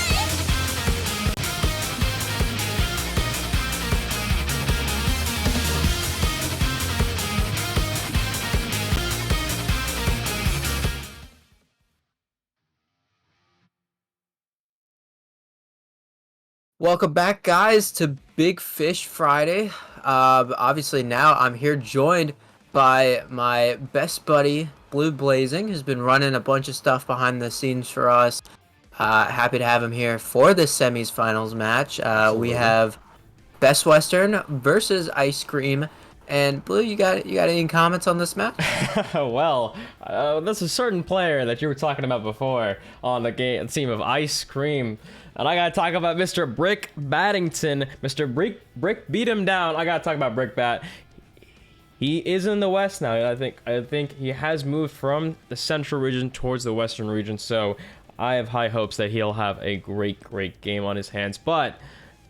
Welcome back, guys, to Big Fish Friday. Obviously, now I'm here joined by my best buddy, Blue Blazing, who's been running a bunch of stuff behind the scenes for us. Happy to have him here for the semis finals match. We have Best Western versus Ice Cream. And Blue, you got any comments on this match? Well, there's a certain player that you were talking about before on the team of Ice Cream. And I gotta talk about Mr. Brick Battington. Mr. Brick beat him down. I gotta talk about Brick Bat. He is in the West now. I think he has moved from the Central region towards the Western region. So I have high hopes that he'll have a great game on his hands. But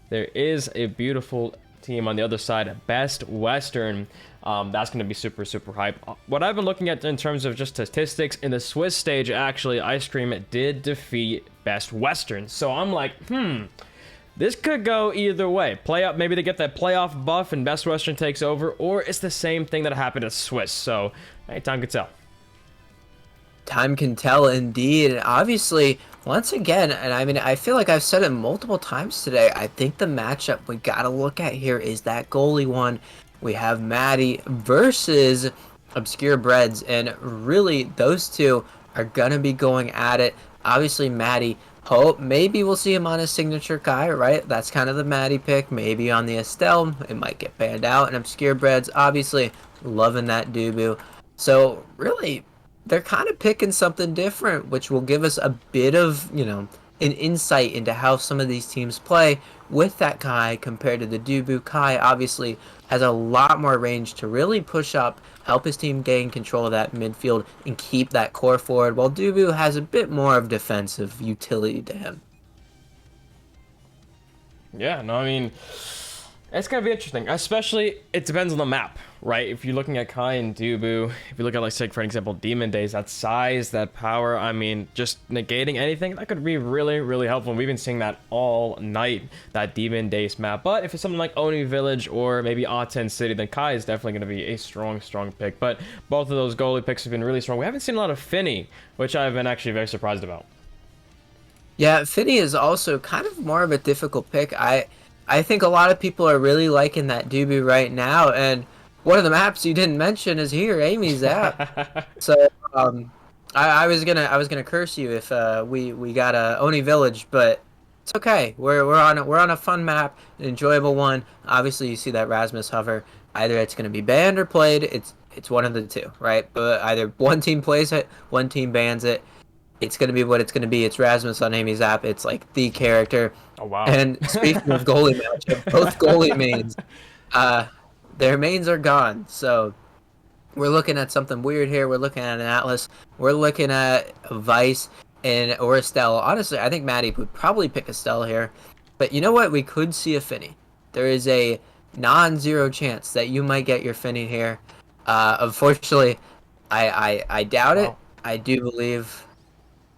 there is a beautiful team on the other side, Best Western. That's going to be super hype. What I've been looking at in terms of just statistics in the Swiss stage, actually, Ice Cream did defeat Best Western. So I'm like, this could go either way. Maybe they get that playoff buff and Best Western takes over, or it's the same thing that happened at Swiss. So, hey, time can tell. Time can tell indeed. And obviously, once again, and I mean, I feel like I've said it multiple times today, I think the matchup we gotta look at here is that goalie one. We have Maddie versus Obscure Breads, and really those two are gonna be going at it. Obviously, Maddie, maybe we'll see him on his signature Kai, right? That's kind of the Maddie pick. Maybe on the Estelle, it might get banned out. And Obscure Breads, obviously, loving that Dubu. So really, they're kind of picking something different, which will give us a bit of, an insight into how some of these teams play with that Kai compared to the Dubu. Kai obviously has a lot more range to really push up, help his team gain control of that midfield, and keep that core forward, while Dubu has a bit more of defensive utility to him. Yeah, no, I mean, it's going to be interesting. Especially, it depends on the map, right? If you're looking at Kai and Dubu, if you look at, like, say, for example, Demon Days, that size, that power, I mean, just negating anything, that could be really helpful. And we've been seeing that all night, that Demon Days map. But if it's something like Oni Village or maybe Aten City, then Kai is definitely going to be a strong pick. But both of those goalie picks have been really strong. We haven't seen a lot of Finney, which I've been actually very surprised about. Yeah, Finney is also kind of more of a difficult pick. I think a lot of people are really liking that Dubu right now, and one of the maps you didn't mention is here, Amy's app. So I was gonna curse you if we got a Oni Village, but it's okay. We're on a fun map, an enjoyable one. Obviously, you see that Rasmus hover. Either it's gonna be banned or played. It's one of the two, right? But either one team plays it, one team bans it. It's going to be what it's going to be. It's Rasmus on Amy's app. It's like the character. Oh, wow. And speaking of goalie matchup, both goalie mains, their mains are gone. So we're looking at something weird here. We're looking at an Atlas. We're looking at a Vice or Estelle. Honestly, I think Maddie would probably pick Estelle here. But you know what? We could see a Finney. There is a non-zero chance that you might get your Finney here. Unfortunately, I doubt it. I do believe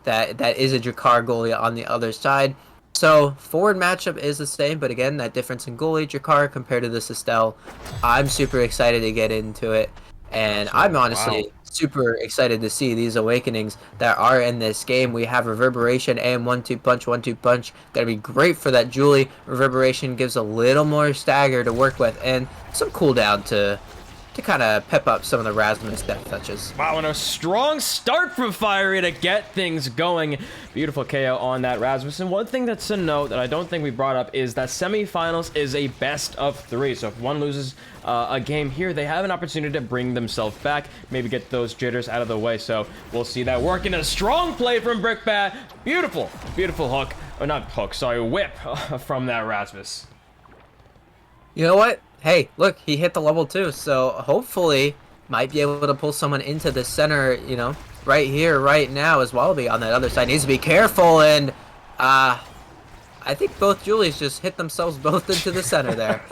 that is a Jakar goalie on the other side. So forward matchup is the same, but again, that difference in goalie, Jakar compared to this Estelle, I'm super excited to get into it. And I'm honestly super excited to see these awakenings that are in this game. We have Reverberation and 1-2 punch, 1-2 punch. Gonna be great for that Julie. Reverberation gives a little more stagger to work with and some cooldown to to kind of pep up some of the Rasmus death touches. Wow, and a strong start from Fiery to get things going. Beautiful KO on that Rasmus. And one thing that's a note that I don't think we brought up is that semifinals is a best of 3. So if one loses a game here, they have an opportunity to bring themselves back, maybe get those jitters out of the way. So we'll see that working. A strong play from Brickbat. Beautiful, beautiful hook. Or not hook, sorry, whip from that Rasmus. You know what? Hey, look, he hit the level 2, so hopefully might be able to pull someone into the center, you know, right here, right now, as Wallaby on that other side needs to be careful, and I think both Julies just hit themselves both into the center there.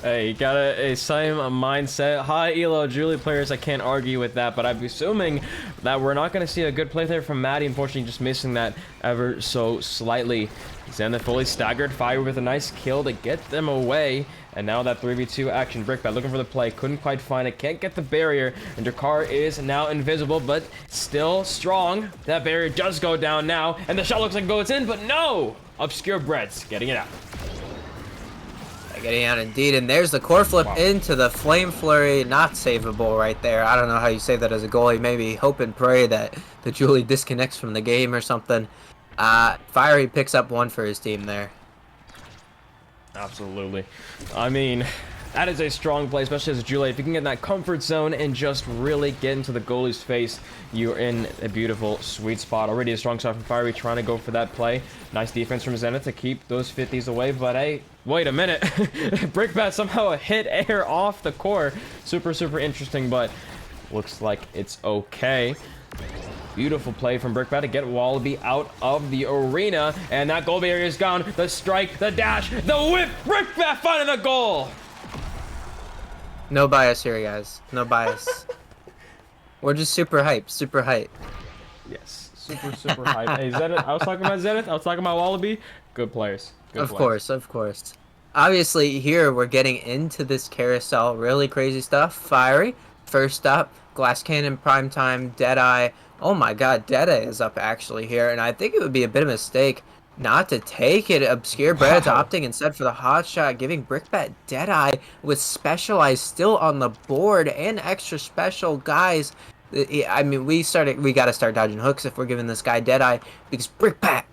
Hey, you got a same mindset. High elo Julie players, I can't argue with that, but I'm assuming that we're not going to see a good play there from Maddie, unfortunately just missing that ever so slightly. Zenith fully staggered, Fire with a nice kill to get them away, and now that 3v2 action. Brickbat looking for the play, couldn't quite find it, can't get the barrier, and Drakkar is now invisible, but still strong. That barrier does go down now, and the shot looks like it goes in, but no! Obscure Breads getting it out. Getting out indeed, and there's the core flip into the Flame Flurry, not savable right there. I don't know how you say that as a goalie, maybe hope and pray that the Julie disconnects from the game or something. Fiery picks up 1 for his team there. Absolutely. I mean, that is a strong play, especially as a Julie. If you can get in that comfort zone and just really get into the goalie's face, you're in a beautiful, sweet spot. Already a strong shot from Fiery, trying to go for that play. Nice defense from Zenith to keep those 50s away, but hey, wait a minute. Brickbat somehow hit air off the core. Super, super interesting, but looks like it's okay. Beautiful play from Brickbat to get Wallaby out of the arena, and that goal barrier is gone. The strike, the dash, the whip, Brickbat finding the goal. No bias here, guys. No bias. We're just super hype, super hype. Yes, super, super hype. Hey, Zenith, I was talking about Zenith, I was talking about Wallaby. Good players. Good players. Of course. Obviously, here we're getting into this carousel. Really crazy stuff. Fiery, first up. Glass Cannon, Primetime, Deadeye. Oh my god, Deadeye is up actually here, and I think it would be a bit of a mistake not to take it. Obscure Breads opting instead for the hot shot, giving Brickbat Deadeye with Specialized still on the board and extra special. Guys, I mean, we got to start dodging hooks if we're giving this guy Deadeye, because Brickbat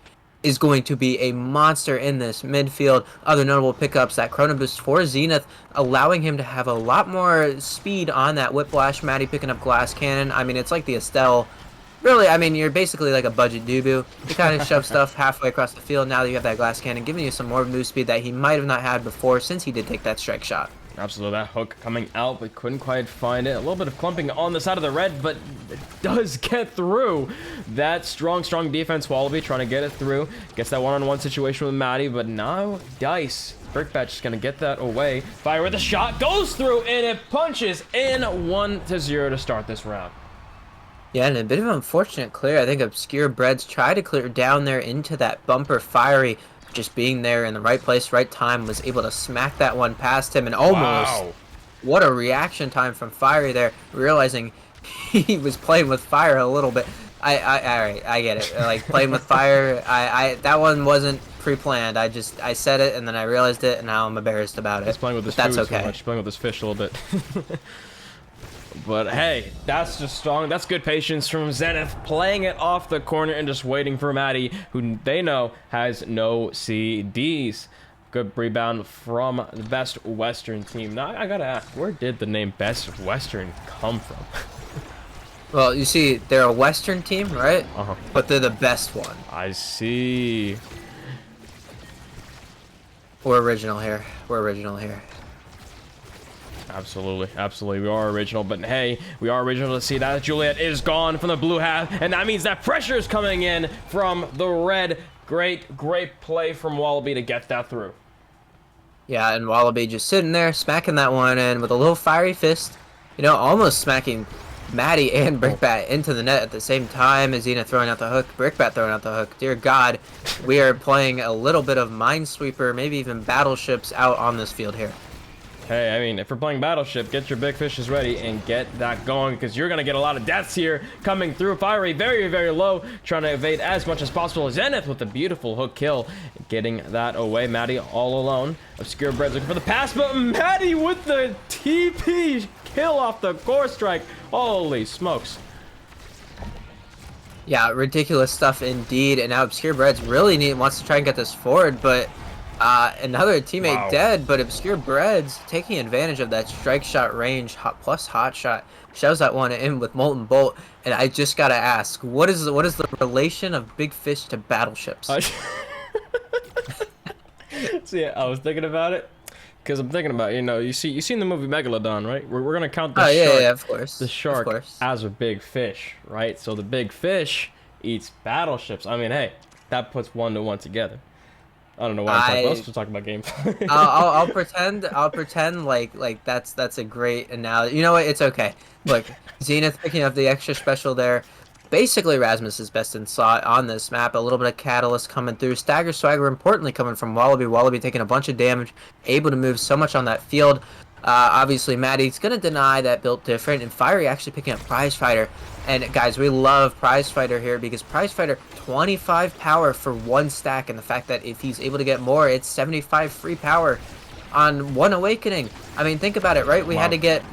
is going to be a monster in this midfield. Other notable pickups, that Chrono Boost for Zenith, allowing him to have a lot more speed on that Whiplash. Maddie picking up Glass Cannon. I mean, it's like the Estelle. Really, I mean, you're basically like a budget Dubu. You kind of shove stuff halfway across the field. Now that you have that Glass Cannon, giving you some more move speed that he might have not had before, since he did take that strike shot. Absolutely, that hook coming out, but couldn't quite find it. A little bit of clumping on the side of the red, but it does get through. That strong defense, Wallaby trying to get it through. Gets that one-on-one situation with Maddie, but now Dice. Brickbat just gonna get that away. Fire with a shot, goes through, and it punches in 1-0 to start this round. Yeah, and a bit of an unfortunate clear. I think Obscure Breads tried to clear down there into that bumper. Fiery, just being there in the right place, right time, was able to smack that one past him, and almost. Wow. What a reaction time from Fiery there, realizing he was playing with fire a little bit. Alright, I get it. Like, playing with fire, that one wasn't pre-planned. I said it, and then I realized it, and now I'm embarrassed about it. He's playing with his food too much. He's playing with his fish a little bit. But hey, that's just strong. That's good patience from Zenith, playing it off the corner and just waiting for Maddie, who they know has no CDs. Good rebound from the Best Western team. Now, I gotta ask, where did the name Best Western come from? Well, you see, they're a Western team, right? Uh-huh. But they're the best one. I see. We're original here. We're original here. Absolutely, absolutely. We are original, but hey, we are original to see that Juliet is gone from the blue half, and that means that pressure is coming in from the red. Great play from Wallaby to get that through. Yeah, and Wallaby just sitting there, smacking that one in with a little fiery fist. You know, almost smacking Maddie and Brickbat into the net at the same time. Zenith throwing out the hook, Brickbat throwing out the hook. Dear God, we are playing a little bit of Minesweeper, maybe even Battleships out on this field here. Hey, I mean, if we're playing Battleship, get your big fishes ready and get that going, because you're going to get a lot of deaths here coming through. Fire rate very, very low, trying to evade as much as possible. Zenith with a beautiful hook kill, getting that away. Maddie all alone. Obscure Bread's looking for the pass, but Maddie with the TP kill off the core strike. Holy smokes. Yeah, ridiculous stuff indeed. And now Obscure Breads really wants to try and get this forward, but another teammate dead, but Obscure Breads taking advantage of that strike shot range plus hot shot, shoves that one in with Molten Bolt. And I just gotta ask, what is the relation of Big Fish to battleships? See, I was thinking about it because I'm thinking about, you've seen the movie Megalodon, right? We're gonna count the shark, yeah, of course, the shark as a big fish, right? So the big fish eats battleships. I mean, hey, that puts 1 to 1 together. I don't know why I'm supposed to talk about gameplay. I'll pretend like that's a great analogy. You know what? It's okay. Look, Zenith picking up the extra special there. Basically, Rasmus is best in slot on this map. A little bit of Catalyst coming through. Stagger Swagger, importantly, coming from Wallaby. Wallaby taking a bunch of damage, able to move so much on that field. Obviously, Maddie's going to deny that built different, and Fiery actually picking up Prize Fighter. And guys, we love Prize Fighter here because Prize Fighter, 25 power for 1 stack, and the fact that if he's able to get more, it's 75 free power on 1 Awakening. I mean, think about it, right? We had to get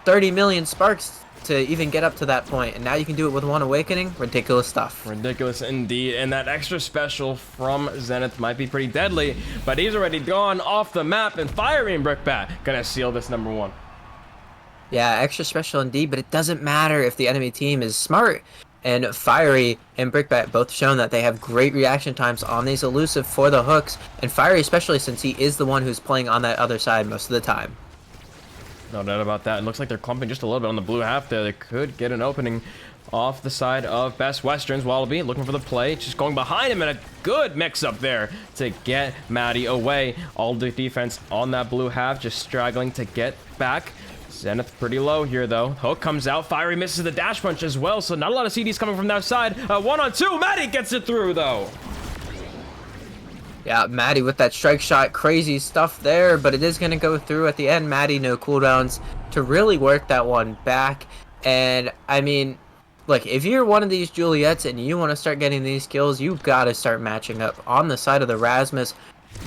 30 million sparks to even get up to that point, and now you can do it with 1 Awakening. Ridiculous stuff. Ridiculous indeed, and that extra special from Zenith might be pretty deadly, but he's already gone off the map, and Fiery and Brickbat gonna seal this number 1. Yeah, extra special indeed, but it doesn't matter if the enemy team is smart. And Fiery and Brickbat both shown that they have great reaction times on these elusive for the hooks, and Fiery especially since he is the one who's playing on that other side most of the time. No doubt about that. It looks like they're clumping just a little bit on the blue half there. They could get an opening off the side of Best Westerns. Wallaby looking for the play, just going behind him, and a good mix up there to get Maddie away. All the defense on that blue half just struggling to get back. Zenith pretty low here though. Hook comes out. Fiery misses the dash punch as well, so not a lot of CDs coming from that side. 1-on-2. Maddie gets it through though. Yeah, Maddie with that strike shot, crazy stuff there, but it is going to go through at the end. Maddie, no cooldowns to really work that one back. And, I mean, look, if you're one of these Juliets and you want to start getting these kills, you got to start matching up on the side of the Rasmus.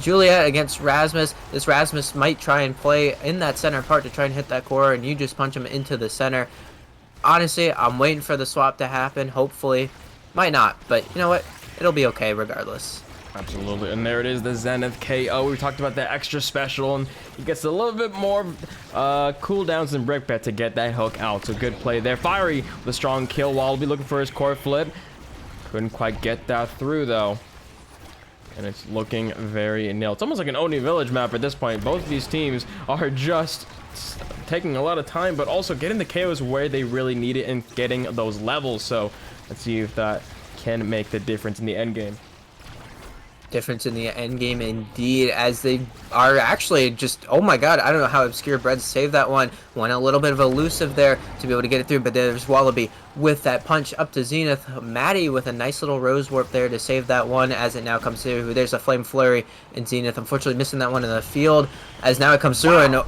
Juliet against Rasmus. This Rasmus might try and play in that center part to try and hit that core, and you just punch him into the center. Honestly, I'm waiting for the swap to happen, hopefully. Might not, but you know what? It'll be okay regardless. Absolutely, and there it is, the Zenith KO. We talked about that extra special, and he gets a little bit more cooldowns than Brickbat to get that hook out. So good play there. Fiery with a strong kill. Wallaby looking for his core flip. Couldn't quite get that through, though. And it's looking very nil. It's almost like an Oni Village map at this point. Both of these teams are just taking a lot of time, but also getting the KOs where they really need it and getting those levels. So let's see if that can make the difference in the end game. Difference in the end game indeed, as they are actually just, oh my god, I don't know how Obscure Bread saved that one. Went a little bit of elusive there to be able to get it through, but there's Wallaby with that punch up to Zenith. Maddie with a nice little Rose Warp there to save that one as it now comes through. There's a Flame Flurry, and Zenith unfortunately missing that one in the field as now it comes through. And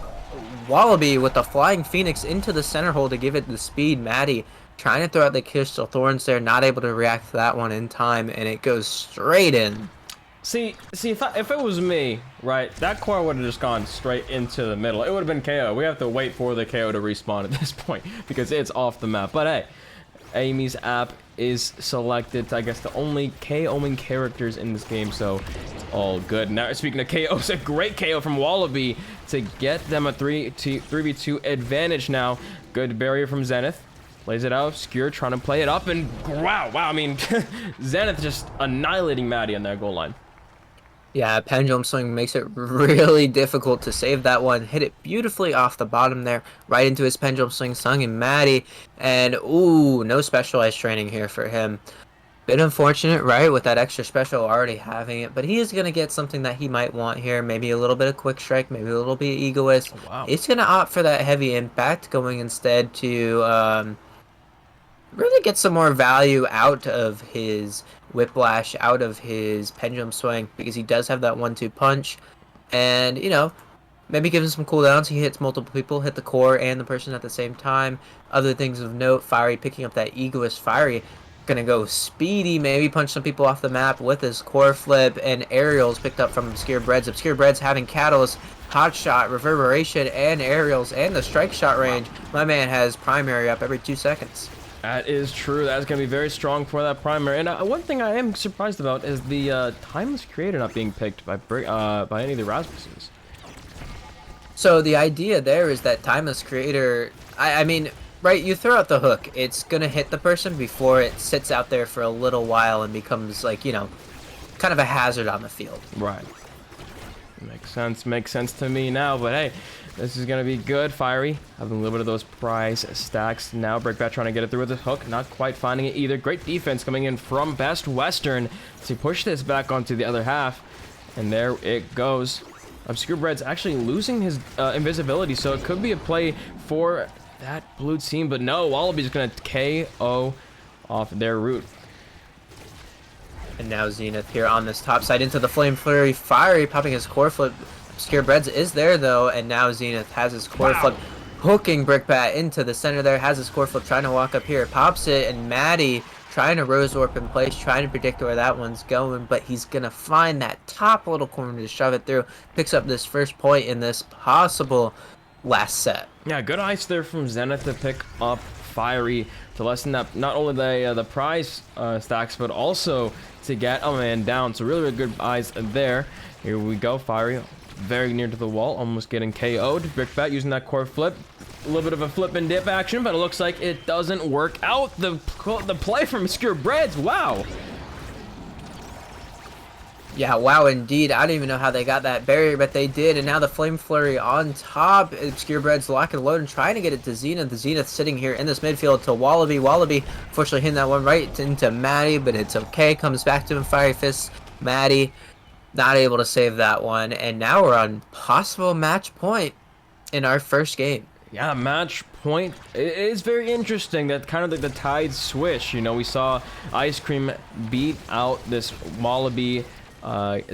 Wallaby with the Flying Phoenix into the center hole to give it the speed. Maddie trying to throw out the Crystal Thorns there, not able to react to that one in time, and it goes straight in. See, if it was me, right, that core would have just gone straight into the middle. It would have been KO. We have to wait for the KO to respawn at this point because it's off the map. But hey, Amy's app is selected. I guess the only KOing characters in this game, so it's all good. Now, speaking of KOs, a great KO from Wallaby to get them a 3v2 advantage now. Good barrier from Zenith. Lays it out, Obscure trying to play it up, and wow, I mean, Zenith just annihilating Maddie on that goal line. Yeah, Pendulum Swing makes it really difficult to save that one. Hit it beautifully off the bottom there, right into his Pendulum Swing, sung in Maddie. And, ooh, no specialized training here for him. Bit unfortunate, right, with that extra special already having it. But he is going to get something that he might want here. Maybe a little bit of Quick Strike, maybe a little bit of Egoist. Oh, wow. He's going to opt for that Heavy Impact, going instead to really get some more value out of his Whiplash, out of his Pendulum Swing, because he does have that 1-2 punch. And, you know, Maybe give him some cooldowns. He hits multiple people, hit the core and the person at the same time. Other things of note, Fiery picking up that Egoist. Fiery gonna go speedy, maybe punch some people off the map with his core flip, and aerials picked up from Obscure Breads. Obscure Breads having Catalyst, Hot Shot, Reverberation, and aerials, and the strike shot range. My man has primary up every 2 seconds. That is true. That's going to be very strong for that primary. And one thing I am surprised about is the Timeless Creator not being picked by any of the Rasmuses. So the idea there is that Timeless Creator, I mean, right, you throw out the hook, it's gonna hit the person before it sits out there for a little while and becomes, like, you know, kind of a hazard on the field. Right. Makes sense to me now, but hey, this is gonna be good. Fiery having a little bit of those prize stacks now. Brickbat trying to get it through with the hook, not quite finding it either. Great defense coming in from Best Western to push this back onto the other half, and there it goes. Obscure Bread's actually losing his invisibility, so it could be a play for that blue team, but no, Wallaby's gonna KO off their route. And now Zenith here on this top side into the Flame Flurry. Fiery popping his core flip. Obscure Breads is there though, and now Zenith has his core flip, hooking Brickbat into the center there, has his core flip, trying to walk up here, pops it, and Maddie trying to Rose Warp in place, trying to predict where that one's going, but he's gonna find that top little corner to shove it through, picks up this first point in this possible last set. Yeah, good ice there from Zenith to pick up Fiery to lessen up not only the prize stacks, but also to get a man down. So really good eyes there. Here we go, Fiery very near to the wall, almost getting KO'd. Brickbat using that core flip. A little bit of a flip and dip action, but it looks like it doesn't work out. The play from Obscure Breads, wow. Yeah, wow, indeed. I don't even know how they got that barrier, but they did. And now the Flame Flurry on top. Obscure Bread's lock and load and trying to get it to Zenith. The Zenith sitting here in this midfield to Wallaby. Wallaby, fortunately, hitting that one right into Maddie, but it's okay. Comes back to him, Fiery Fist. Maddie, not able to save that one. And now we're on possible match point in our first game. Yeah, match point. It is very interesting that kind of like the tide swish. You know, we saw Ice Cream beat out this Wallaby,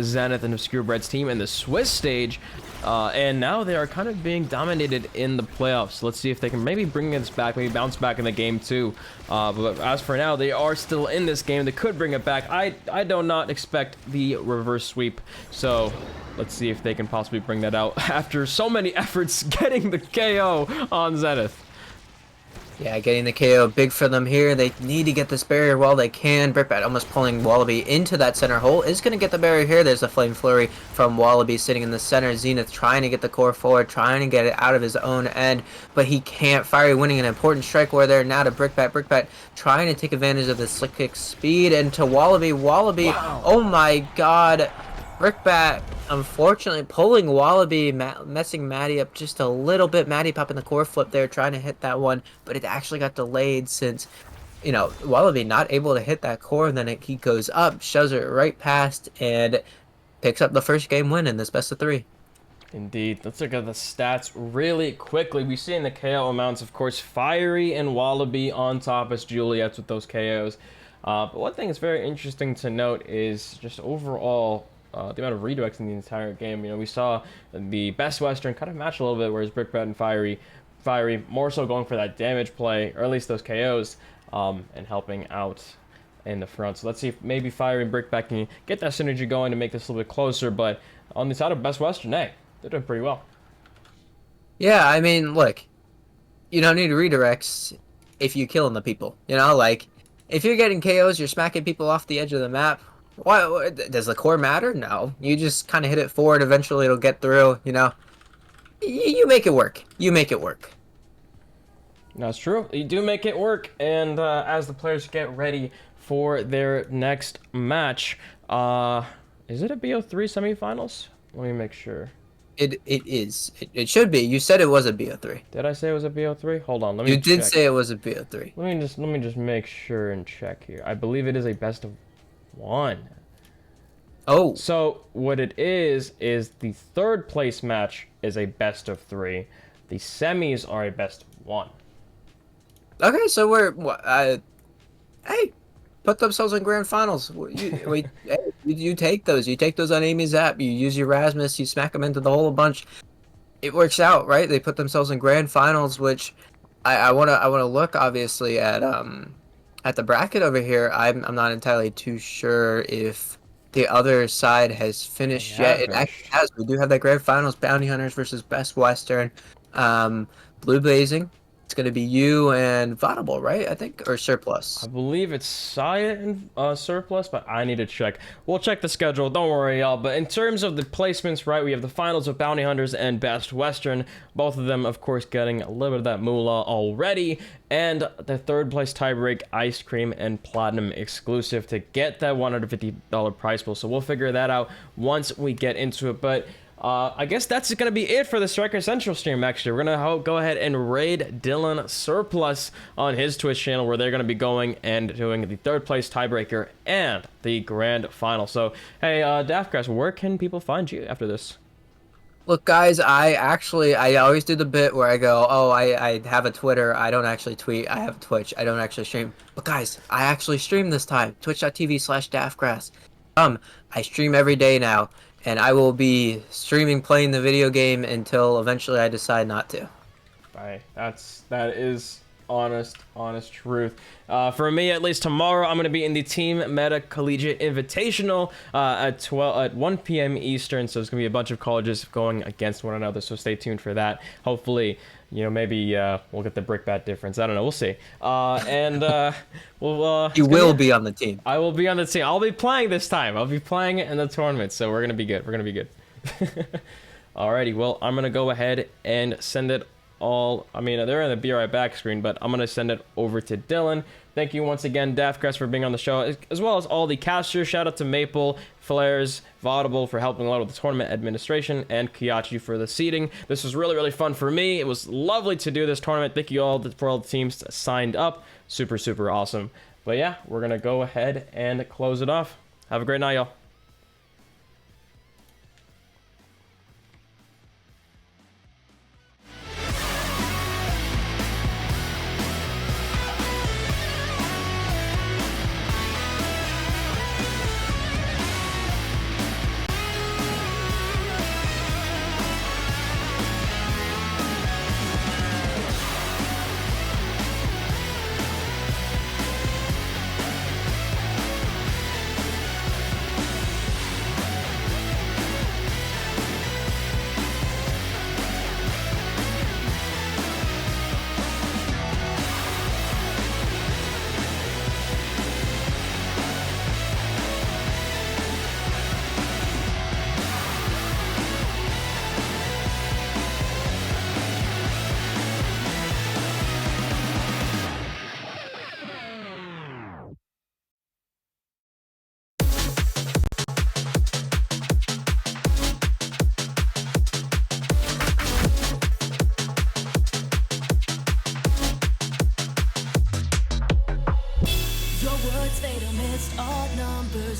Zenith, and Obscure Bread's team in the Swiss stage, and now they are kind of being dominated in the playoffs. Let's see if they can maybe bring this back, maybe bounce back in the game too. But as for now, they are still in this game. They could bring it back. I do not expect the reverse sweep, so let's see if they can possibly bring that out after so many efforts getting the KO on Zenith. Yeah, getting the KO big for them here. They need to get this barrier while they can. Brickbat almost pulling Wallaby into that center hole. Is going to get the barrier here. There's a Flame Flurry from Wallaby sitting in the center. Zenith trying to get the core forward, trying to get it out of his own end, but he can't. Fiery winning an important strike war there. Now to Brickbat. Brickbat trying to take advantage of the slick kick speed, and to Wallaby. Wallaby, wow. Oh my god. Brickbat, unfortunately, pulling Wallaby, messing Maddie up just a little bit. Maddie popping the core flip there, trying to hit that one, but it actually got delayed since, you know, Wallaby not able to hit that core, and then he goes up, shoves it right past, and picks up the first game win in this best of 3. Indeed. Let's look at the stats really quickly. We see in the KO amounts, of course, Fiery and Wallaby on top as Juliet's with those KOs. But one thing that's very interesting to note is just overall the amount of redirects in the entire game. You know, we saw the Best Western kind of match a little bit, whereas Brickbat and Fiery more so going for that damage play, or at least those KOs, and helping out in the front. So let's see if maybe Fiery and Brickbat can get that synergy going to make this a little bit closer. But on the side of Best Western, hey, they're doing pretty well. Yeah, I mean, look, you don't need redirects if you're killing the people. You know, like, if you're getting KOs, you're smacking people off the edge of the map. Why does the core matter? No, you just kind of hit it forward. Eventually, it'll get through. You know, you make it work. You make it work. That's true. You do make it work. And as the players get ready for their next match, is it a BO3 semifinals? Let me make sure. It is. It should be. You said it was a BO3. Did I say it was a BO3? Hold on. Let me. You did say it was a BO3. Let me just make sure and check here. I believe it is a best of 1. Oh. So what it is the third place match is a best of 3. The semis are a best of 1. Okay, so we're hey, put themselves in grand finals. You take those. You take those on Amy's app. You use your Rasmus. You smack them into the hole a bunch. it works out, right? They put themselves in grand finals, which I wanna look obviously at the bracket over here. I'm not entirely too sure if the other side has finished yet. It actually has. We do have that grand finals: Bounty Hunters versus Best Western. Blue Blazing. It's gonna be you and Vodable, right? I think, or Surplus. I believe it's Saya and Surplus, but I need to check. We'll check the schedule. Don't worry, y'all. But in terms of the placements, right, we have the finals of Bounty Hunters and Best Western. Both of them, of course, getting a little bit of that moolah already. And the third place tiebreak, Ice Cream and Platinum exclusive to get that $150 prize pool. So we'll figure that out once we get into it. But I guess that's going to be it for the Striker Central stream, actually. We're going to go ahead and raid Dylan Surplus on his Twitch channel, where they're going to be going and doing the third place tiebreaker and the grand final. So, hey, Daftgrass, where can people find you after this? Look, guys, I always do the bit where I go, oh, I have a Twitter. I don't actually tweet. I have Twitch. I don't actually stream. But, guys, I actually stream this time. Twitch.tv/Daftgrass. I stream every day now. And I will be streaming playing the video game until eventually I decide not to. Right, that is honest truth. For me, at least tomorrow, I'm going to be in the Team Meta Collegiate Invitational at 1 p.m. Eastern. So there's going to be a bunch of colleges going against one another. So stay tuned for that. Hopefully, you know, maybe we'll get the brickbat difference. I don't know. We'll see. You will be on the team. I will be on the team. I'll be playing this time. I'll be playing in the tournament. So we're going to be good. We're going to be good. Alrighty. Well, I'm going to go ahead and send it all. I mean, they're in the Be Right Back screen, but I'm going to send it over to Dylan. Thank you once again, Daftgrass, for being on the show, as well as all the casters. Shout out to Maple, Flares, Vodable for helping a lot with the tournament administration, and Kiachi for the seeding. This was really, really fun for me. It was lovely to do this tournament. Thank you all for all the teams that signed up. Super, super awesome. But yeah, we're going to go ahead and close it off. Have a great night, y'all.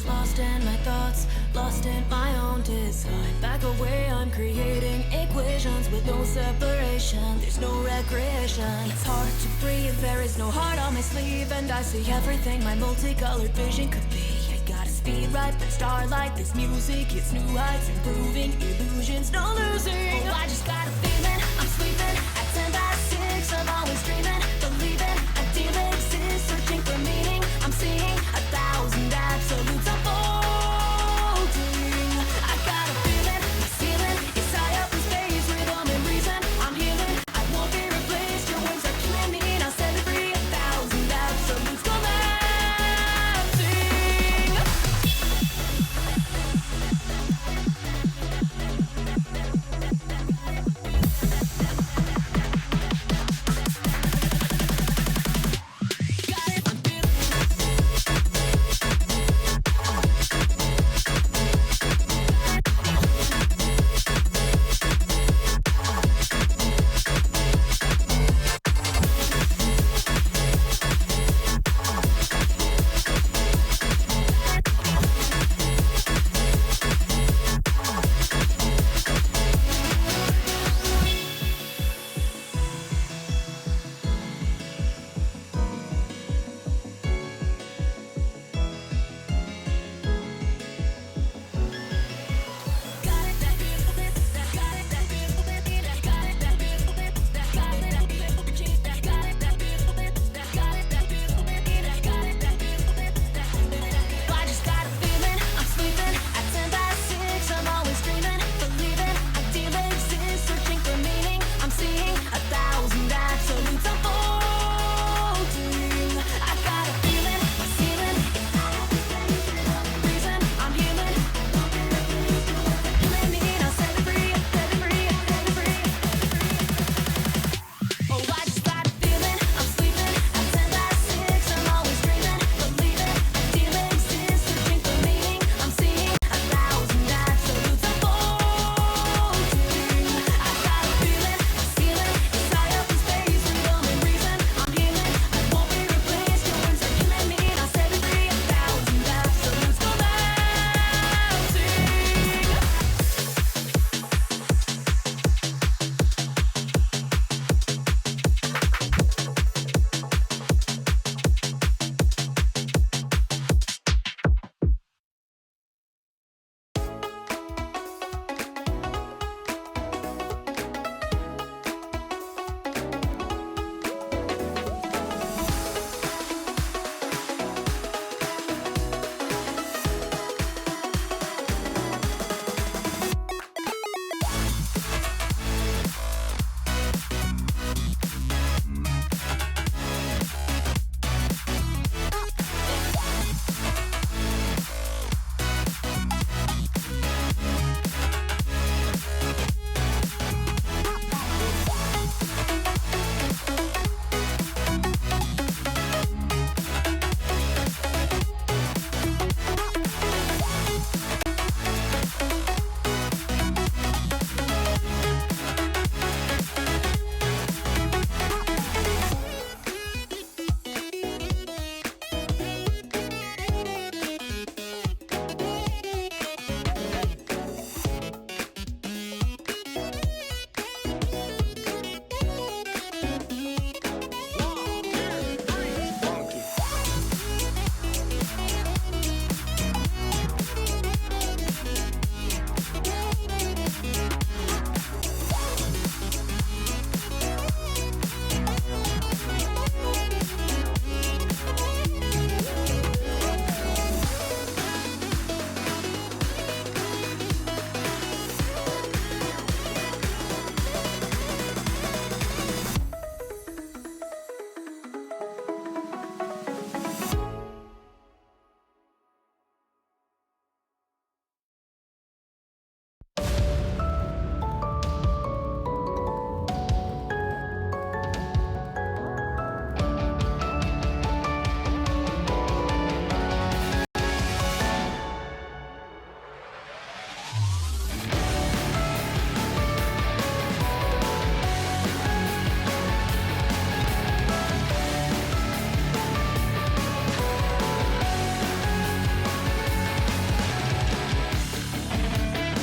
Lost in my thoughts, lost in my own design. Back away, I'm creating equations with no separation. There's no recreation. It's hard to breathe, there is no heart on my sleeve, and I see everything my multicolored vision could be. I gotta speed right, there's starlight, there's music, it's new heights, improving illusions, no losing. Oh, I just got a feeling, I'm sleeping at 10 past 6. I'm always dreaming, believing, I deal exist, searching for meaning. I'm seeing 1,000 absolutes unfolding. I got a feeling, the ceiling is high up in space, rhythm and reason. I'm healing, I won't be replaced. Your wings are killing me, I'll set it free. 1,000 absolutes collapsing.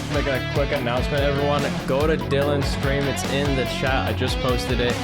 to make a quick announcement, everyone. Go to Dylan's stream. It's in the chat. I just posted it.